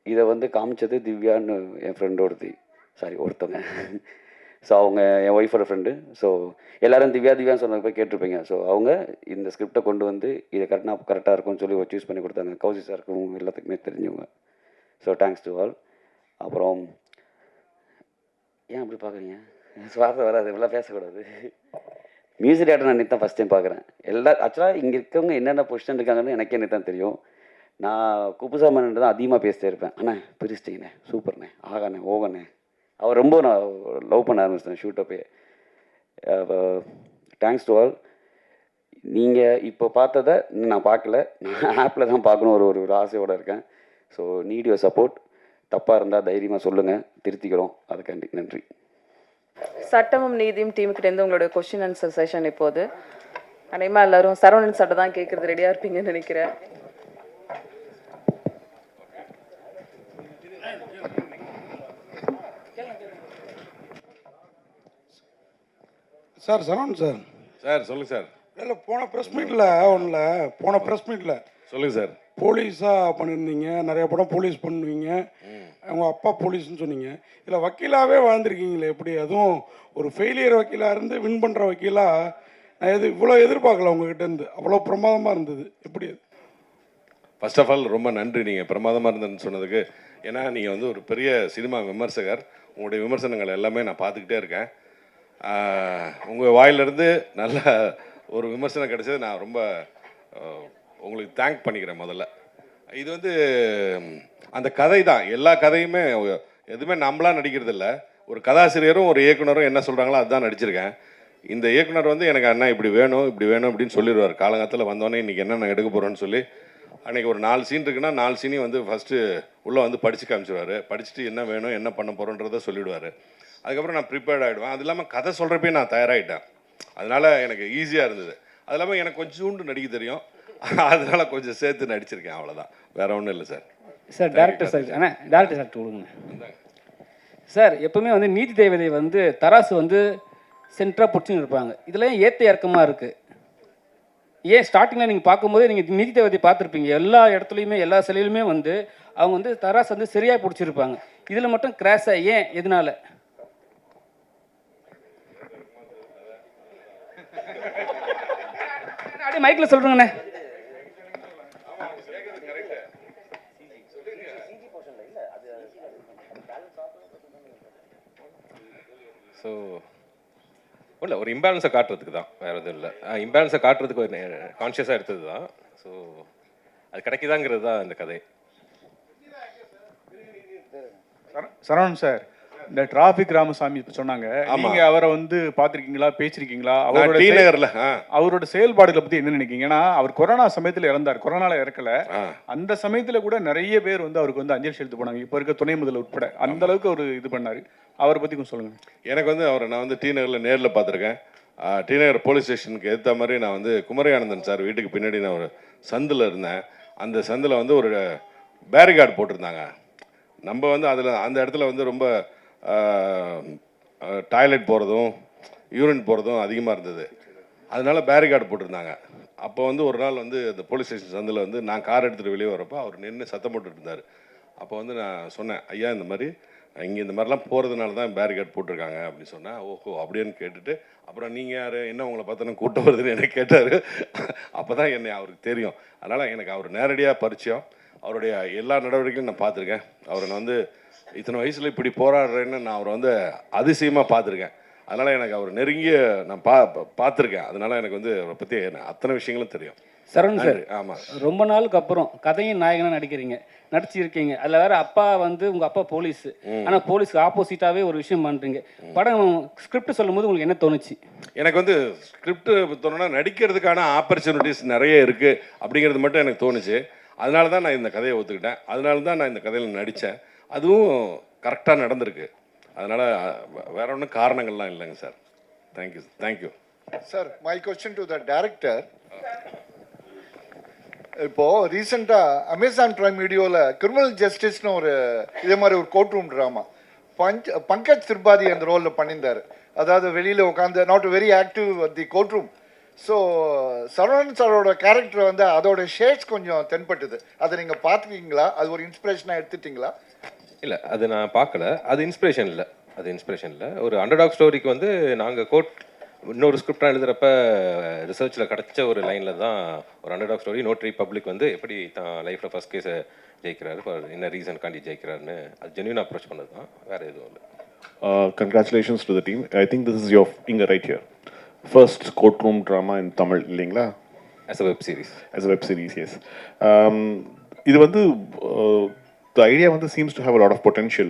இதை வந்து காமிச்சது திவ்யான்னு என் ஒருத்தவங்க. ஸோ அவங்க என் ஒய்ஃபோட ஃப்ரெண்டு. ஸோ எல்லோரும் திவ்யான்னு சொன்னது போய் கேட்டிருப்பீங்க. ஸோ அவங்க இந்த ஸ்கிரிப்டை கொண்டு வந்து இதை கரெக்டாக இருக்கும்னு சொல்லி சூஸ் பண்ணி கொடுத்தாங்க. கௌசி சாருக்கும் எல்லாத்துக்குமே தெரிஞ்சவங்க. So thanks to all. அப்புறம் ஏன் அப்படி பார்க்குறீங்க? சுவாசம் வராது, இப்படிலாம் பேசக்கூடாது. மியூசிக் டேரக்டர் நான் தான் ஃபஸ்ட் டைம் பார்க்குறேன். ஆக்சுவலாக இங்கே இருக்கவங்க என்னென்ன பொசிஷன் இருக்காங்கன்னு எனக்கே தான் தெரியும். நான் குப்புசாமன் தான் அதிகமாக பேசிட்டே இருப்பேன். அண்ணே பிரிச்சிட்டிங்கண்ணே, சூப்பர்ண்ணே, ஆகாண்ணே, ஓகண்ணே அவர் ரொம்ப நான் லவ் பண்ண ஆரம்பிச்சிட்டேன் ஷூட்டப்பே. Thanks to all. நீங்கள் இப்போ பார்த்ததை இன்னும் நான் பார்க்கல, நான் ஆப்பில் தான் பார்க்கணும் ஒரு ஆசையோடு இருக்கேன். So need your support. தப்பாக இருந்தால் தைரியமாக சொல்லுங்கள், திருத்திக்கிறோம். அதுக்காண்டி நன்றி. சட்டமும் நீதியும் டீமுக்கிட்டேருந்து உங்களோட கொஸ்டின் ஆன்சர் செஷன் இப்போது. அநேகமாக எல்லாரும் சரவணன் சட்டை தான் கேட்குறது ரெடியாக இருப்பீங்கன்னு நினைக்கிறேன். Sir Saravanan sir. சார் சொல்லுங்கள் சார். இல்லை போன ப்ரெஸ் மீட்டில் சொல்லுங்கள் சார். போலீஸாக பண்ணியிருந்தீங்க, நிறைய படம் போலீஸ் பண்ணுவீங்க, அவங்க அப்பா போலீஸ்னு சொன்னீங்க. இதில் வக்கீலாகவே வாழ்ந்துருக்கீங்களே எப்படி? அதுவும் ஒரு ஃபெயிலியர் வக்கீலாக இருந்து வின் பண்ணுற வக்கீலாக நான் இவ்வளோ எதிர்பார்க்கல உங்ககிட்டேருந்து. அவ்வளோ பிரமாதமாக இருந்தது. எப்படி அது? ஃபர்ஸ்ட் ஆஃப் ஆல் ரொம்ப நன்றி நீங்கள் பிரமாதமாக இருந்ததுன்னு சொன்னதுக்கு. ஏன்னா நீங்கள் வந்து ஒரு பெரிய சினிமா விமர்சகர். உங்களுடைய விமர்சனங்கள் எல்லாமே நான் பார்த்துக்கிட்டே இருக்கேன். உங்கள் வாயிலிருந்து நல்ல ஒரு விமர்சனம் கிடைச்சது நான் ரொம்ப உங்களுக்கு தேங்க் பண்ணிக்கிறேன் முதல்ல. இது வந்து அந்த கதை தான், எல்லா கதையுமே எதுவுமே நம்மளாம் நடிக்கிறது இல்லை. ஒரு கதாசிரியரும் ஒரு இயக்குனரும் என்ன சொல்கிறாங்களோ அதுதான் நடிச்சிருக்கேன். இந்த இயக்குனர் வந்து எனக்கு அண்ணா இப்படி வேணும் அப்படின்னு சொல்லிடுவார். காலங்காலத்தில் வந்தோடனே இன்றைக்கி என்ன நான் எடுக்க போகிறேன்னு சொல்லி அன்றைக்கி ஒரு 4 சீன் இருக்குன்னா 4 சீனையும் வந்து ஃபஸ்ட்டு உள்ளே வந்து படித்து காமிச்சிடுவார். படிச்சுட்டு என்ன வேணும் என்ன பண்ண போகிறோன்றதை சொல்லிவிடுவார். அதுக்கப்புறம் நான் ப்ரிப்பேர்ட் ஆகிடுவேன். அது இல்லாமல் கதை சொல்கிறப்பே நான் தயாராகிட்டேன். அதனால் எனக்கு ஈஸியாக இருந்தது. அது இல்லாமல் எனக்கு கொஞ்சோண்டு நடிக்க தெரியும், அதனால் கொஞ்சம் சேர்த்து நடிச்சிருக்கேன், அவ்வளோதான். வேறு ஒன்றும் இல்லை சார். சார் டேரக்டர் சார், ஆனால் டேரக்டர் சார் கொடுங்க சார். எப்பவுமே வந்து நீதி தேவதை வந்து தராசு வந்து சென்டராக பிடிச்சின்னு இருப்பாங்க. இதில் ஏற்ற இறக்கமாக இருக்குது. ஏன் ஸ்டார்டிங்கில் நீங்கள் பார்க்கும்போதே நீங்கள் நீதி தேவதை பார்த்துருப்பீங்க, எல்லா இடத்துலையுமே எல்லா சிலையிலுமே வந்து அவங்க வந்து தராசு வந்து சரியாக பிடிச்சிருப்பாங்க. இதில் மட்டும் கிராஸாக ஏன், எதனால? அப்படியே மைக்கில் சொல்கிறேங்கண்ணே. ஸோ இல்லை, ஒரு இம்பேலன்ஸை காட்டுறதுக்கு தான், வேறு எதுவும் இல்லை. இம்பேலன்ஸை காட்டுறதுக்கு ஒரு கான்ஷியஸாக எடுத்தது தான். ஸோ அது கிடைக்குதாங்கிறது தான் இந்த கதை. சரவணன் சார், இந்த டிராஃபிக் ராமசாமி சொன்னாங்க, நீங்க அவரை வந்து பார்த்துருக்கீங்களா, பேசிருக்கீங்களா? அவரோட செயல்பாடுகளை பத்தி என்ன நினைக்கிறீங்க? ஏன்னா அவர் கொரோனா சமயத்தில் இறந்தார், கொரோனால இறக்கல. அந்த சமயத்துல கூட நிறைய பேர் வந்து அவருக்கு வந்து அஞ்சலி செலுத்த போனாங்க, இப்போ இருக்க துணை முதல்வர் உட்பட. அந்த அளவுக்கு அவர் இது பண்ணாரு. அவரை பத்தி கொஞ்சம் சொல்லுங்க. எனக்கு வந்து அவரை நான் வந்து டி நகரில் நேரில் பார்த்துருக்கேன். டி நகர் போலீஸ் ஸ்டேஷனுக்கு ஏற்ற மாதிரி நான் வந்து குமரியானந்தன் சார் வீட்டுக்கு பின்னாடி நான் ஒரு சந்தில் இருந்தேன். அந்த சந்தில் வந்து ஒரு பேரிகார்டு போட்டிருந்தாங்க. நம்ம வந்து அந்த இடத்துல வந்து ரொம்ப டாய்லெட் போகிறதும் யூரின் போகிறதும் அதிகமாக இருந்தது. அதனால பேரிகார்டு போட்டிருந்தாங்க. அப்போ வந்து ஒரு நாள் வந்து அந்த போலீஸ் ஸ்டேஷன் சந்தில் வந்து நான் கார் எடுத்துகிட்டு வெளியே வரப்போ அவர் நின்று சத்தம் போட்டுட்டு இருந்தார். அப்போ வந்து நான் சொன்னேன், ஐயா இந்த மாதிரி இங்கே இந்த மாதிரிலாம் போகிறதுனால தான் பேரிகார்டு போட்டிருக்காங்க அப்படின்னு சொன்னேன். ஓஹோ அப்படின்னு கேட்டுட்டு, அப்புறம் நீங்கள் யார், என்ன உங்களை பார்த்தோன்னா கூட்டம் வருதுன்னு என்ன கேட்டார். அப்போ தான் என்னை அவருக்கு தெரியும். அதனால் எனக்கு அவர் நேரடியாக பரிச்சயம். அவருடைய எல்லா நடவடிக்கையும் நான் பார்த்துருக்கேன். அவரை நான் வந்து இத்தனை வயசில் இப்படி போராடுறேன்னு நான் அவரை வந்து அதிசயமாக பார்த்துருக்கேன். அதனால் எனக்கு அவர் நெருங்கிய நான் பார்த்துருக்கேன். அதனால் எனக்கு வந்து அவரை பற்றி அத்தனை விஷயங்களும் தெரியும். சரவணன் சார், ஆமாம், ரொம்ப நாளுக்கு அப்புறம் கதையும் நாயகனாக நடிச்சிருக்கீங்க. அதில் வேற அப்பா வந்து உங்கள் அப்பா போலீஸு, ஆனால் போலீஸ்க்கு ஆப்போசிட்டாகவே ஒரு விஷயம் பண்ணுறீங்க. படம் ஸ்கிரிப்ட் சொல்லும் போது உங்களுக்கு என்ன தோணுச்சு? எனக்கு வந்து ஸ்கிரிப்ட் தோணுன்னா நடிக்கிறதுக்கான ஆப்பர்ச்சுனிட்டிஸ் நிறைய இருக்குது அப்படிங்கிறது மட்டும் எனக்கு தோணுச்சு. அதனால தான் நான் இந்த கதையை ஒத்துக்கிட்டேன். அதனால தான் நான் இந்த கதையில் நடித்தேன். அதுவும் கரெக்டாக நடந்திருக்கு. அதனால் வேற ஒன்றும் காரணங்கள்லாம் இல்லைங்க sir. Thank you sir. My question to the director. இப்போது ரீசெண்டாக அமேசான் ப்ரைம் வீடியோவில் கிரிமினல் ஜஸ்டிஸ்னு ஒரு இதே மாதிரி ஒரு court room drama Pankaj Tripathi அந்த ரோலில் பண்ணியிருந்தார். அதாவது வெளியில் உட்காந்து not very active at the court room. So Saravanan சாரோட கேரக்டர் வந்து அதோட ஷேட்ஸ் கொஞ்சம் தென்பட்டுது. அதை நீங்கள் பார்த்துக்கிங்களா? அது ஒரு இன்ஸ்பிரேஷனாக எடுத்துட்டிங்களா? இல்லை, அது நான் பார்க்கல. அது இன்ஸ்பிரேஷன் இல்லை. ஒரு அண்டர்டாக் ஸ்டோரிக்கு வந்து நாங்கள் இன்னொரு ஸ்கிரிப்டாக எழுதுகிறப்ப ரிசர்ச்சில் கிடச்ச ஒரு லைனில் தான் ஒரு அண்டர்டாக் ஸ்டோரி. நோட்ரி பப்ளிக் வந்து எப்படி தான் லைஃப்பில் ஃபஸ்ட் கேஸை ஜெயிக்கிறாரு, என்ன ரீசன்காண்டி ஜெயிக்கிறாருன்னு அது ஜென்யூனாக அப்ரோச் பண்ணது தான், வேறு எதுவும் இல்லை. Congratulations to the team. I think this is your finger right here. First courtroom drama in Tamil, இல்லைங்களா? As a web series. As a web series, yes. இது வந்து the idea வந்து seems to have a lot of potential.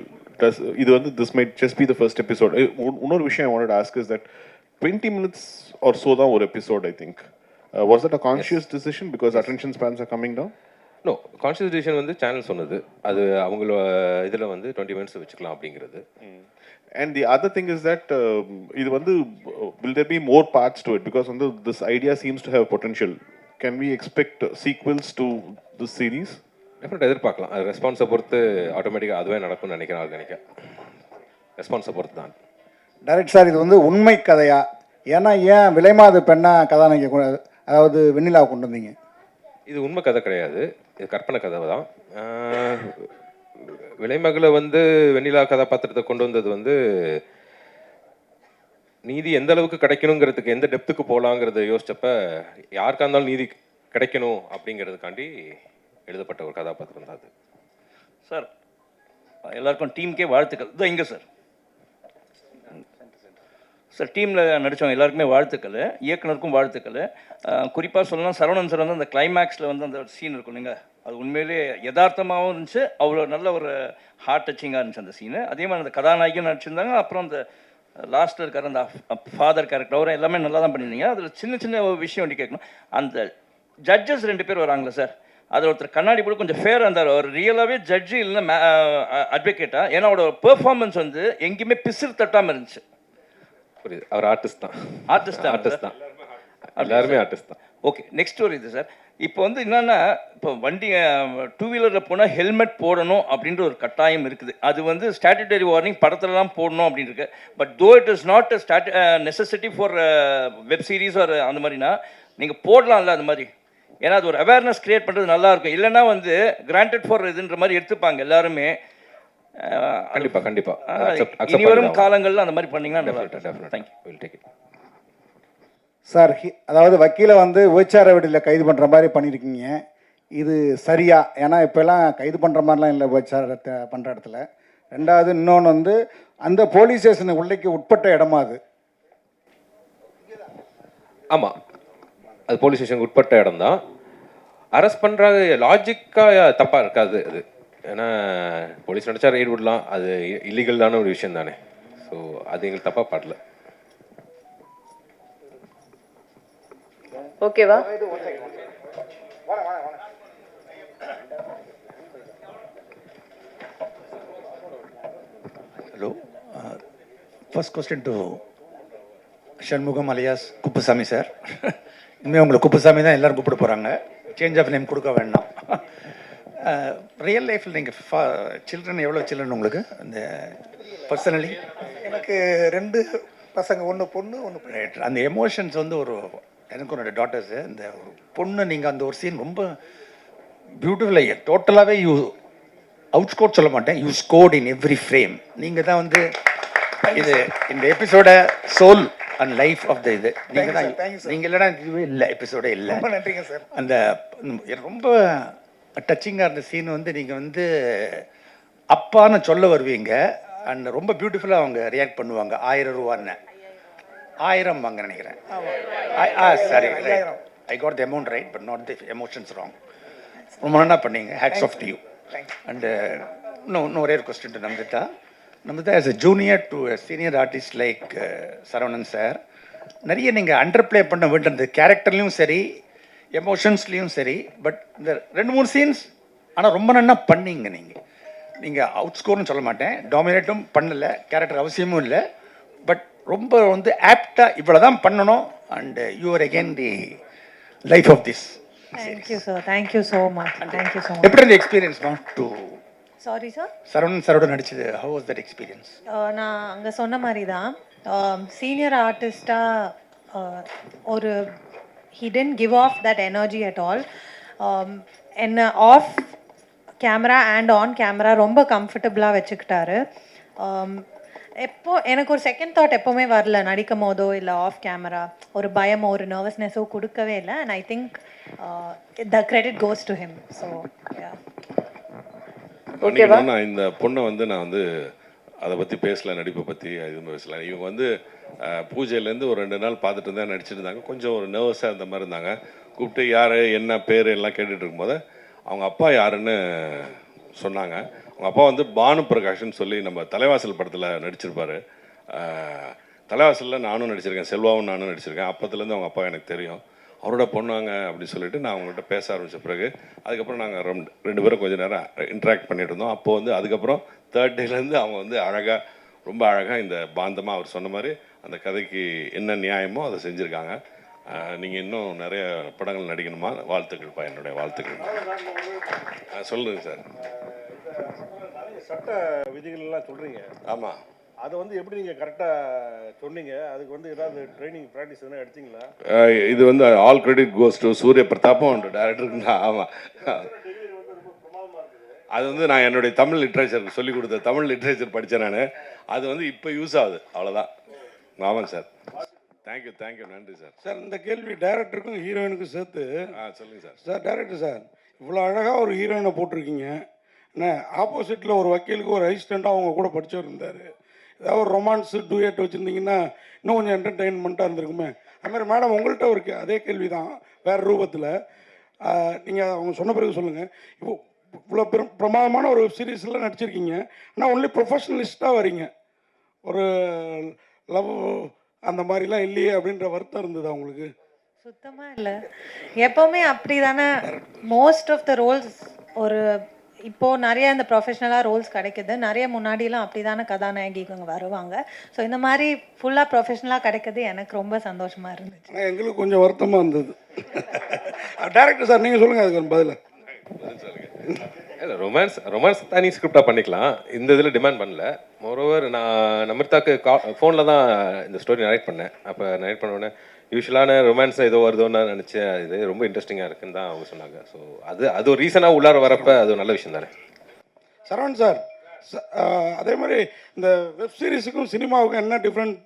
இது வந்து this might just be the first episode. இன்னொரு விஷயம் I wanted to ask is that 20 minutes or so தான் ஒரு episode I think. Was that a conscious decision because attention spans are coming down? No, conscious decision வந்து channel சொன்னது. அது அவங்கள இதில் வந்து 20 minutes வச்சுக்கலாம் அப்படிங்கிறது. And the other thing is that இது வந்து will there be more parts to it because வந்து this idea seems to have potential. Can we expect sequels to this series? டெஃபினட்டாக எதிர்பார்க்கலாம். அது ரெஸ்பான்ஸை பொறுத்து ஆட்டோமேட்டிக்காக அதுவே நடக்கும்னு நினைக்கிறேன். ஆர்கானிக்காக ரெஸ்பான்ஸை பொறுத்து தான். டைரக்ட் சார், இது வந்து உண்மை கதையா? ஏன்னா ஏன் விலைமாது பெண்ணா கதாநாயகி அதாவது வெண்ணிலாவை கொண்டு வந்தீங்க? இது உண்மை கதை கிடையாது, இது கற்பனை கதை தான். விலைமகளை வந்து வெண்ணிலா கதாபாத்திரத்தை கொண்டு வந்தது வந்து நீதி எந்த அளவுக்கு கிடைக்கணுங்கிறதுக்கு, எந்த டெப்த்துக்கு போகலாங்கிறத யோசிச்சப்ப யாருக்கா இருந்தாலும் நீதி கிடைக்கணும் அப்படிங்கிறதுக்காண்டி எழுதப்பட்ட ஒரு கதாபாத்திரம் தான் அது. சார் எல்லாருக்கும் டீமுக்கே வாழ்த்துக்கள். இதோ இங்கே சார் சார் டீமில் நடித்தவங்க எல்லாருக்குமே வாழ்த்துக்கள், இயக்குனருக்கும் வாழ்த்துக்கள். குறிப்பாக சொல்லலாம், சரவணன் சார் வந்து அந்த கிளைமேக்ஸில் வந்து அந்த சீன் இருக்கும் இல்லைங்க, அது உண்மையிலே யதார்த்தமாகவும் இருந்துச்சு, அவ்வளோ நல்ல ஒரு ஹார்ட் டச்சிங்காக இருந்துச்சு அந்த சீனு. அதே மாதிரி அந்த கதாநாயகியும் நடிச்சிருந்தாங்க. அப்புறம் அந்த லாஸ்ட்டில் இருக்கிற அந்த ஃபாதர் கேரக்டர் அவரை எல்லாமே நல்லா தான் பண்ணியிருந்தீங்க. அதில் சின்ன சின்ன விஷயம் வேண்டி கேட்கணும். அந்த ஜட்ஜஸ் 2 பேர் வராங்களே சார், அதில் ஒருத்தர் கண்ணாடி போட்டு கொஞ்சம் ஃபேராக இருந்தார். அவர் ரியலாகவே ஜட்ஜு இல்லைன்னா அட்வொகேட்டாக, ஏன்னா அவரோட பெர்ஃபார்மன்ஸ் வந்து எங்கேயுமே பிசிறு தட்டாமல் இருந்துச்சு. புரியுது, அவர் ஆர்டிஸ்ட் தான். ஆர்டிஸ்ட் தான், எல்லாருமே ஆர்டிஸ்ட் தான். ஓகே, நெக்ஸ்ட் ஒரு இது சார். இப்போ வந்து என்னென்னா, இப்போ வண்டி 2 வீலரில் போனால் ஹெல்மெட் போடணும் அப்படின்ற ஒரு கட்டாயம் இருக்குது. அது வந்து ஸ்டாட்யூட்டரி வார்னிங் படத்துலலாம் போடணும் அப்படின்னு இருக்கு. But though it is not necessity for web series ஒரு அந்த மாதிரினா நீங்கள் போடலாம்ல அது மாதிரி. ஏன்னா அது ஒரு அவேர்னஸ் கிரியேட் பண்ணுறது நல்லாயிருக்கும். இல்லைன்னா வந்து கிராண்டட் ஃபார் இதுன்ற மாதிரி எடுத்துப்பாங்க எல்லாருமே. கண்டிப்பாக இனி வரும் காலங்களில் அந்த மாதிரி பண்ணிங்கன்னா நல்லா. தேங்க்யூ. சார், அதாவது வக்கீலை வந்து விபச்சார வீடில் கைது பண்ணுற மாதிரி பண்ணியிருக்கீங்க, இது சரியா? ஏன்னா இப்போல்லாம் கைது பண்ணுற மாதிரிலாம் இல்லை விபச்சாரத்தை பண்ணுற இடத்துல. ரெண்டாவது இன்னொன்று வந்து அந்த போலீஸ் ஸ்டேஷன் உள்ளைக்கு உட்பட்ட இடமா அது? ஆமாம், அது போலீஸ் ஸ்டேஷனுக்கு உட்பட்ட இடம் தான். அரெஸ்ட் பண்ணுறாங்க லாஜிக்காக தப்பாக இருக்காது அது. ஏன்னா போலீஸ் நினச்சா ரெய்டு விடலாம், அது இல்லீகலான ஒரு விஷயம் தானே. ஸோ அது எங்களுக்கு தப்பாக பாடல. ஓகேவா? Hello, first question to Shanmugam alias Kuppusamy sir. இனிமேல் உங்களை குப்புசாமி தான் எல்லோரும் கூப்பிட போகிறாங்க, சேஞ்ச் ஆஃப் நேம் கொடுக்க வேண்டாம். ரியல் லைஃப்பில் நீங்கள் சில்ட்ரன் எவ்வளோ சில்ட்ரன் உங்களுக்கு அந்த பர்சனலி? எனக்கு 2 பசங்க, 1 பொண்ணு 1 பையன். அந்த எமோஷன்ஸ் வந்து ஒரு எனக்கு ஒரு டாட்டர்ஸு, இந்த ஒரு பொண்ணு நீங்கள் அந்த ஒரு சீன் ரொம்ப பியூட்டிஃபுல்லாக டோட்டலாகவே யூ அவுட் ஸ்கோர் சொல்ல மாட்டேன், you scored in every frame. நீங்கள் தான் வந்து இது இந்த எபிசோட soul and life of the இது நீங்கள் தான். நீங்கள் இல்லைனா இதுவே இல்லை, எபிசோடே இல்லை. ரொம்ப நன்றிங்க சார். அந்த ரொம்ப டச்சிங்காக இருந்த சீன் வந்து நீங்கள் வந்து அப்பான்னு சொல்ல வருவீங்க, அண்ட் ரொம்ப பியூட்டிஃபுல்லாக அவங்க ரியாக்ட் பண்ணுவாங்க. 1000 ரூபான்னு 1000 வாங்க நினைக்கிறேன். Sorry, I got the amount right but not the emotions wrong. ரொம்ப நல்லா பண்ணீங்க, hats off to you. And இன்னும் ஒரே ஒரு question to Nambitha as a junior to senior artist like Saravanan sir, நிறைய நீங்கள் அண்டர் ப்ளே பண்ண வேண்டியது கேரக்டர்லேயும் சரி எமோஷன்ஸ்லேயும் சரி. பட் இந்த 2-3 சீன்ஸ் ஆனால் ரொம்ப நல்லா பண்ணீங்க. நீங்கள் அவுட் ஸ்கோர்னு சொல்ல மாட்டேன், டாமினேட்டும் பண்ணலை, கேரக்டர் அவசியமும் இல்லை, பட் ரொம்ப வந்து ஆப்டாக இவ்வளோ தான் பண்ணணும். And you are again the life of this. Thank you sir, thank you so much. Thank you so much. எப்படி இருந்த experience to sorry sir, Saravanan சாரோட நடிச்சது? How was that experience? நான் அங்கே சொன்ன மாதிரி தான் சீனியர் ஆர்டிஸ்டாக ஒரு he didn't give off that energy at all. என்ன off camera and on camera ரொம்ப கம்ஃபர்டபுளாக வச்சுக்கிட்டாரு. எப்போ எனக்கு ஒரு செகண்ட் தாட் எப்போவுமே வரல, நடிக்கும் போதோ இல்லை ஆஃப் கேமரா ஒரு பயமோ ஒரு நர்வஸ்னஸோ கொடுக்கவே இல்லை. And I think the credit goes to him. So ஓகேவா? நான் இந்த பொண்ணை வந்து நான் வந்து அதை பற்றி பேசல, நடிப்பை பற்றி எதுவும் பேசல. இவங்க வந்து பூஜையிலேருந்து ஒரு 2 நாள் பார்த்துட்டு இருந்தா நடிச்சிருந்தாங்க. கொஞ்சம் ஒரு நர்வஸாக இருந்த மாதிரி இருந்தாங்க. கூப்பிட்டு யார் என்ன பேர் எல்லாம் கேட்டுட்டு இருக்கும்போது அவங்க அப்பா யாருன்னு சொன்னாங்க. அவங்க அப்பா வந்து பானு பிரகாஷ்னு சொல்லி நம்ம தலைவாசல் படத்தில் நடிச்சிருப்பார். தலைவாசலில் நானும் நடிச்சிருக்கேன், செல்வாவும் நானும் நடிச்சிருக்கேன். அப்போத்துலேருந்து அவங்க அப்பா எனக்கு தெரியும். அவரோட பொண்ணுவாங்க அப்படின்னு சொல்லிட்டு நான் அவங்கள்ட்ட பேச ஆரம்பித்த பிறகு அதுக்கப்புறம் நாங்கள் ரெண்டு பேரும் கொஞ்சம் நேரம் இன்ட்ராக்ட் பண்ணிட்டு இருந்தோம். அப்போது வந்து அதுக்கப்புறம் 3rd டேலேருந்து அவங்க வந்து அழகாக, ரொம்ப அழகாக இந்த பாந்தமாக அவர் சொன்ன மாதிரி அந்த கதைக்கு என்ன நியாயமோ அதை செஞ்சுருக்காங்க. நீங்கள் இன்னும் நிறைய படங்கள் நடிக்கணுமா? வாழ்த்துக்கள்ப்பா, என்னுடைய வாழ்த்துக்கள். சொல்லுங்கள் சார். சட்ட விதிகள்லாம் சொல்கிறீங்க. ஆமாம். அதை வந்து எப்படி நீங்கள் கரெக்டாக சொன்னீங்க? அதுக்கு வந்து ஏதாவது ட்ரைனிங் ப்ராக்டிஸ் எதுனா எடுத்தீங்களா? இது வந்து ஆல் கிரெடிட் கோஸ் டு சூரிய பிரதாப்பும் டேரக்டருக்கு தான். ஆமாம், அது வந்து நான் என்னுடைய தமிழ் லிட்ரேச்சர் சொல்லிக் கொடுத்த தமிழ் லிட்ரேச்சர் படித்தேன் நான். அது வந்து இப்போ யூஸ் ஆகுது, அவ்வளோதான். ஆமாம் சார். தேங்க்யூ, நன்றி சார். சார், இந்த கேள்வி டைரக்டருக்கும் ஹீரோயினுக்கும் சேர்த்து. சொல்லுங்கள் சார். சார், டைரக்டர் சார், இவ்வளோ அழகாக ஒரு ஹீரோயினை போட்டிருக்கீங்க. என்ன ஆப்போசிட்டில் ஒரு வக்கீலுக்கு ஒரு அசிஸ்டண்ட்டாக அவங்க கூட படித்தவர் இருந்தார். ஏதாவது ஒரு ரொமான்ஸு டூயட் வச்சுருந்தீங்கன்னா இன்னும் கொஞ்சம் என்டர்டெயின்மெண்ட்டாக இருந்திருக்குமே. அதுமாதிரி மேடம், உங்கள்கிட்ட ஒரு அதே கேள்வி தான் வேறு ரூபத்தில். நீங்கள் அவங்க சொன்ன பிறகு சொல்லுங்கள். இப்போ இவ்வளோ பிரமாதமான ஒரு வெப் சீரிஸில் நடிச்சிருக்கீங்க, ஆனால் ஒன்லி ப்ரொஃபஷனலிஸ்ட்டாக வரீங்க. ஒரு லவ் அந்த மாதிரிலாம் இல்லையே அப்படின்ற வருத்தம் இருந்தது அவங்களுக்கு? சுத்தமாக இல்லை. எப்போவுமே அப்படி தானே மோஸ்ட் ஆஃப் த ரோல்ஸ். ஒரு இப்போது நிறைய இந்த ப்ரொஃபஷ்னலாக ரோல்ஸ் கிடைக்குது. நிறைய முன்னாடிலாம் அப்படி தானே கதாநாயகிங்க வருவாங்க. ஸோ இந்த மாதிரி ஃபுல்லாக ப்ரொஃபஷ்னலாக கிடைக்கிறது எனக்கு ரொம்ப சந்தோஷமாக இருந்துச்சு. ஆனால் எங்களுக்கு கொஞ்சம் வருத்தமாக இருந்தது. டைரக்டர் சார், நீங்கள் சொல்லுங்கள் அதுக்கு ஒரு பதில். இல்லை, ரொமான்ஸ் தனி ஸ்கிரிப்டாக பண்ணிக்கலாம். இந்த இதில் டிமாண்ட் பண்ணல. மோரோவர் நான் நமிர்தாக்கு ஃபோனில் தான் இந்த ஸ்டோரி நரேட் பண்ணேன். அப்போ நரேட் பண்ண உடனே யூஸ்வலான ரொமான்ஸ் ஏதோ வருதோன்னு நான் நினச்சேன். இது ரொம்ப இன்ட்ரெஸ்டிங்காக இருக்குன்னு தான் அவங்க சொன்னாங்க. ஸோ அது ஒரு ரீசனாக உள்ளார வரப்போ அது ஒரு நல்ல விஷயம் தானே. சரவணன் சார், அதே மாதிரி இந்த வெப் சீரிஸுக்கும் சினிமாவுக்கும் என்ன டிஃப்ரெண்ட்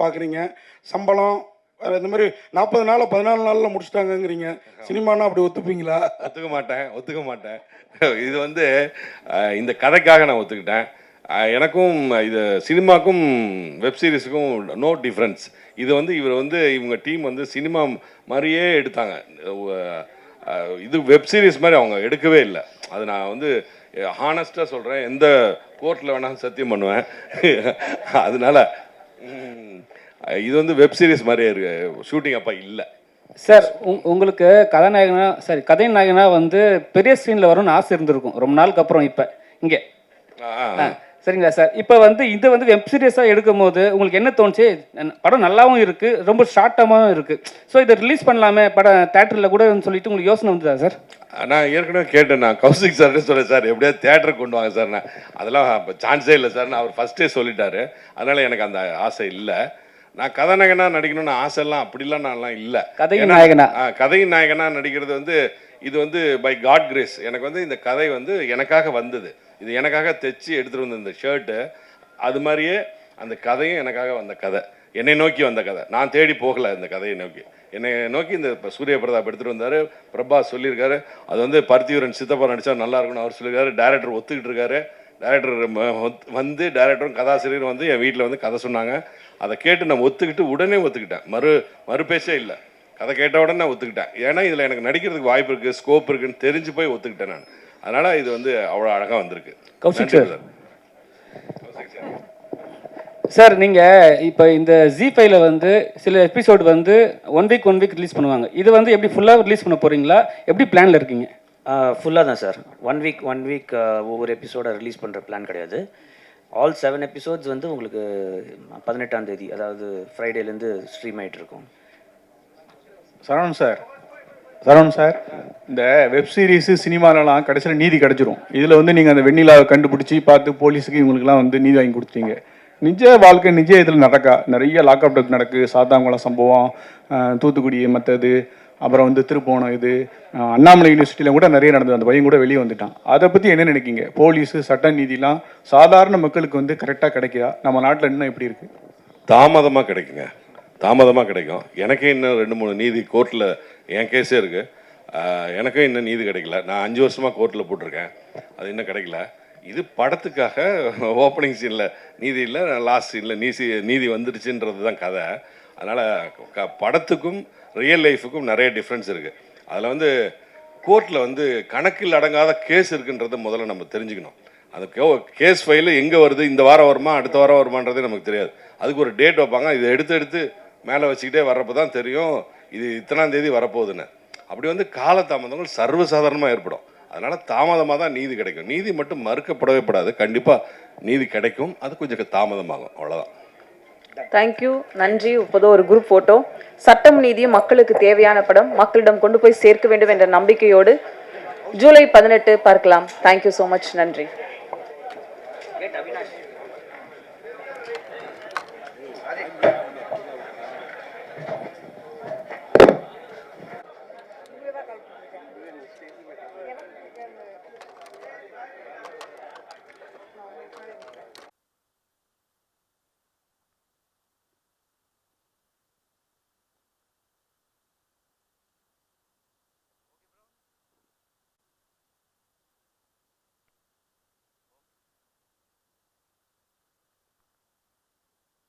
பார்க்குறீங்க? சம்பளம் இந்த மாதிரி 40 நாள் 14 நாளில் முடிச்சிட்டாங்கங்கிறீங்க. சினிமானா அப்படி ஒத்துப்பீங்களா? ஒத்துக்க மாட்டேன். இது வந்து இந்த கதைக்காக நான் ஒத்துக்கிட்டேன். எனக்கும் இது சினிமாக்கும் வெப் சீரிஸுக்கும் நோ டிஃப்ரென்ஸ். இது வந்து இவங்க டீம் வந்து சினிமா மாதிரியே எடுத்தாங்க. இது வெப் சீரிஸ் மாதிரி அவங்க எடுக்கவே இல்லை. அது நான் வந்து ஹானஸ்ட்டாக சொல்கிறேன். எந்த கோர்ட்டில் வேணாலும் சத்தியம் பண்ணுவேன். அதனால இது வந்து வெப் சீரிஸ் மாதிரியே இருக்கு. ஷூட்டிங் அப்போ இல்லை சார். உங்களுக்கு கதை நாயகனா வந்து பெரிய ஸ்க்ரீனில் வரும்னு ஆசை இருந்திருக்கும் ரொம்ப நாளுக்கு அப்புறம். இப்போ இங்கே சரிங்களா சார்? இப்போ வந்து இது வந்து வெப் சீரிஸாக எடுக்கும் போது உங்களுக்கு என்ன தோணுச்சு? படம் நல்லாவும் இருக்குது, ரொம்ப ஷார்ட்டாகவும் இருக்குது. ஸோ இதை ரிலீஸ் பண்ணலாமே படம் தேட்டரில் கூட சொல்லிட்டு உங்களுக்கு யோசனை வந்துதா சார்? நான் ஏற்கனவே கேட்டேன். நான் கௌசிக் சார்கிட்ட சொல்லேன், சார் எப்படியாவது தேட்டருக்கு கொண்டு வாங்க சார். நான் அதெல்லாம் சான்ஸே இல்லை சார். நான் அவர் ஃபஸ்ட்டே சொல்லிட்டாரு. அதனால் எனக்கு அந்த ஆசை இல்லை. நான் கதாநாயகனாக நடிக்கணும்னு ஆசைலாம் அப்படிலாம் நான்லாம் இல்லை. கதையின் நாயகனாக நடிக்கிறது வந்து இது வந்து பை காட் கிரேஸ். எனக்கு வந்து இந்த கதை வந்து எனக்காக வந்தது. இது எனக்காக தைச்சி எடுத்துகிட்டு வந்த இந்த ஷர்ட்டு, அது மாதிரியே அந்த கதையும் எனக்காக வந்த கதை, என்னை நோக்கி வந்த கதை. நான் தேடி போகலை இந்த கதையை நோக்கி. என்னை நோக்கி இந்த சூரிய பிரதாப் எடுத்துகிட்டு வந்தார். பிரபாஸ் சொல்லியிருக்காரு அது வந்து பருத்திவீரன் சித்தப்பா நடித்தா நல்லா இருக்குன்னு அவர் சொல்லியிருக்காரு. டைரக்டர் ஒத்துக்கிட்டு இருக்காரு. டைரக்டரும் கதாசிரியரும் வந்து என் வீட்டில் வந்து கதை சொன்னாங்க. அதை கேட்டு நான் உடனே ஒத்துக்கிட்டேன். மறு பேச்சே இல்லை. கதை கேட்ட உடனே நான் ஒத்துக்கிட்டேன். ஏன்னா இதில் எனக்கு நடிக்கிறதுக்கு வாய்ப்பு இருக்குது, ஸ்கோப் இருக்குன்னு தெரிஞ்சு போய் ஒத்துக்கிட்டேன் நான். அதனால் இது வந்து அவ்வளோ அழகாக வந்திருக்கு. கௌசிக் சார், நீங்கள் இப்போ இந்த ஜி5ல வந்து சில எபிசோடு வந்து ஒன் வீக் ரிலீஸ் பண்ணுவாங்க. இது வந்து எப்படி ஃபுல்லாக ரிலீஸ் பண்ண போகிறீங்களா? எப்படி பிளானில் இருக்கீங்க? ஃபுல்லாக தான் சார். ஒன் வீக் ஒவ்வொரு எபிசோடை ரிலீஸ் பண்ணுற பிளான் கிடையாது. ஆல் 7 எபிசோட்ஸ் வந்து உங்களுக்கு 18ஆம் தேதி, அதாவது ஃப்ரைடேலேருந்து ஸ்ட்ரீம் ஆகிட்டு இருக்கும். சரவணன் சார், இந்த வெப் சீரிஸு சினிமாலலாம் கடைசியில் நீதி கிடச்சிரும். இதில் வந்து நீங்கள் அந்த வெண்ணிலாவை கண்டுபிடிச்சி பார்த்து போலீஸுக்கு இவங்களுக்குலாம் வந்து நீதி வாங்கி கொடுத்தீங்க. நிஜ வாழ்க்கை இதில் நிறைய லாக்அப் டெத் நடக்குது. சாத்தாங்குளம் சம்பவம், தூத்துக்குடி மற்றது, அப்புறம் வந்து திருப்போணம், இது அண்ணாமலை யூனிவர்சிட்டியில் கூட நிறைய நடந்தது. அந்த பையன் கூட வெளியே வந்துட்டான். அதை பற்றி என்ன நினைக்கிங்க? போலீஸு சட்ட நீதிலாம் சாதாரண மக்களுக்கு வந்து கரெக்டாக கிடைக்குதா? நம்ம நாட்டில் இன்னும் எப்படி இருக்குது? தாமதமாக கிடைக்கும். எனக்கே இன்னும் 2-3 நீதி கோர்ட்டில் என் கேஸே இருக்குது. எனக்கும் இன்னும் நீதி கிடைக்கல. நான் 5 வருஷமாக கோர்ட்டில் போட்டிருக்கேன். அது இன்னும் கிடைக்கல. இது படத்துக்காக ஓப்பனிங் சீனில் நீதி இல்லை, லாஸ்ட் சீனில் நீதி வந்துடுச்சுன்றது தான் கதை. அதனால் படத்துக்கும் ரியல் லைஃபுக்கும் நிறைய டிஃப்ரென்ஸ் இருக்குது. அதில் வந்து கோர்ட்டில் வந்து கணக்கில் அடங்காத கேஸ் இருக்குன்றதை முதல்ல நம்ம தெரிஞ்சுக்கணும். அந்த கேஸ் ஃபைலு எங்கே வருது, இந்த வாரம் வருமா அடுத்த வாரம் வருமானதே நமக்கு தெரியாது. அதுக்கு ஒரு டேட் வைப்பாங்க, இதை எடுத்து மேலே வச்சுக்கிட்டே வர்றப்போ தான் தெரியும் இது இத்தனாம் தேதி வரப்போகுதுன்னு. அப்படி வந்து காலதாமதங்கள் சர்வசாதாரணமாக ஏற்படும். அதனால் தாமதமாக தான் நீதி கிடைக்கும். நீதி மட்டும் மறுக்கப்படவே படாது, கண்டிப்பாக நீதி கிடைக்கும். அது கொஞ்சம் தாமதமாகும், அவ்வளோதான். தேங்க்யூ, நன்றி. இப்போது ஒரு குரூப் ஃபோட்டோ. சட்டம் நீதியும் மக்களுக்கு தேவையான படம் மக்களிடம் கொண்டு போய் சேர்க்க வேண்டும் என்ற நம்பிக்கையோடு ஜூலை 18 பார்க்கலாம். Thank you so much. நன்றி.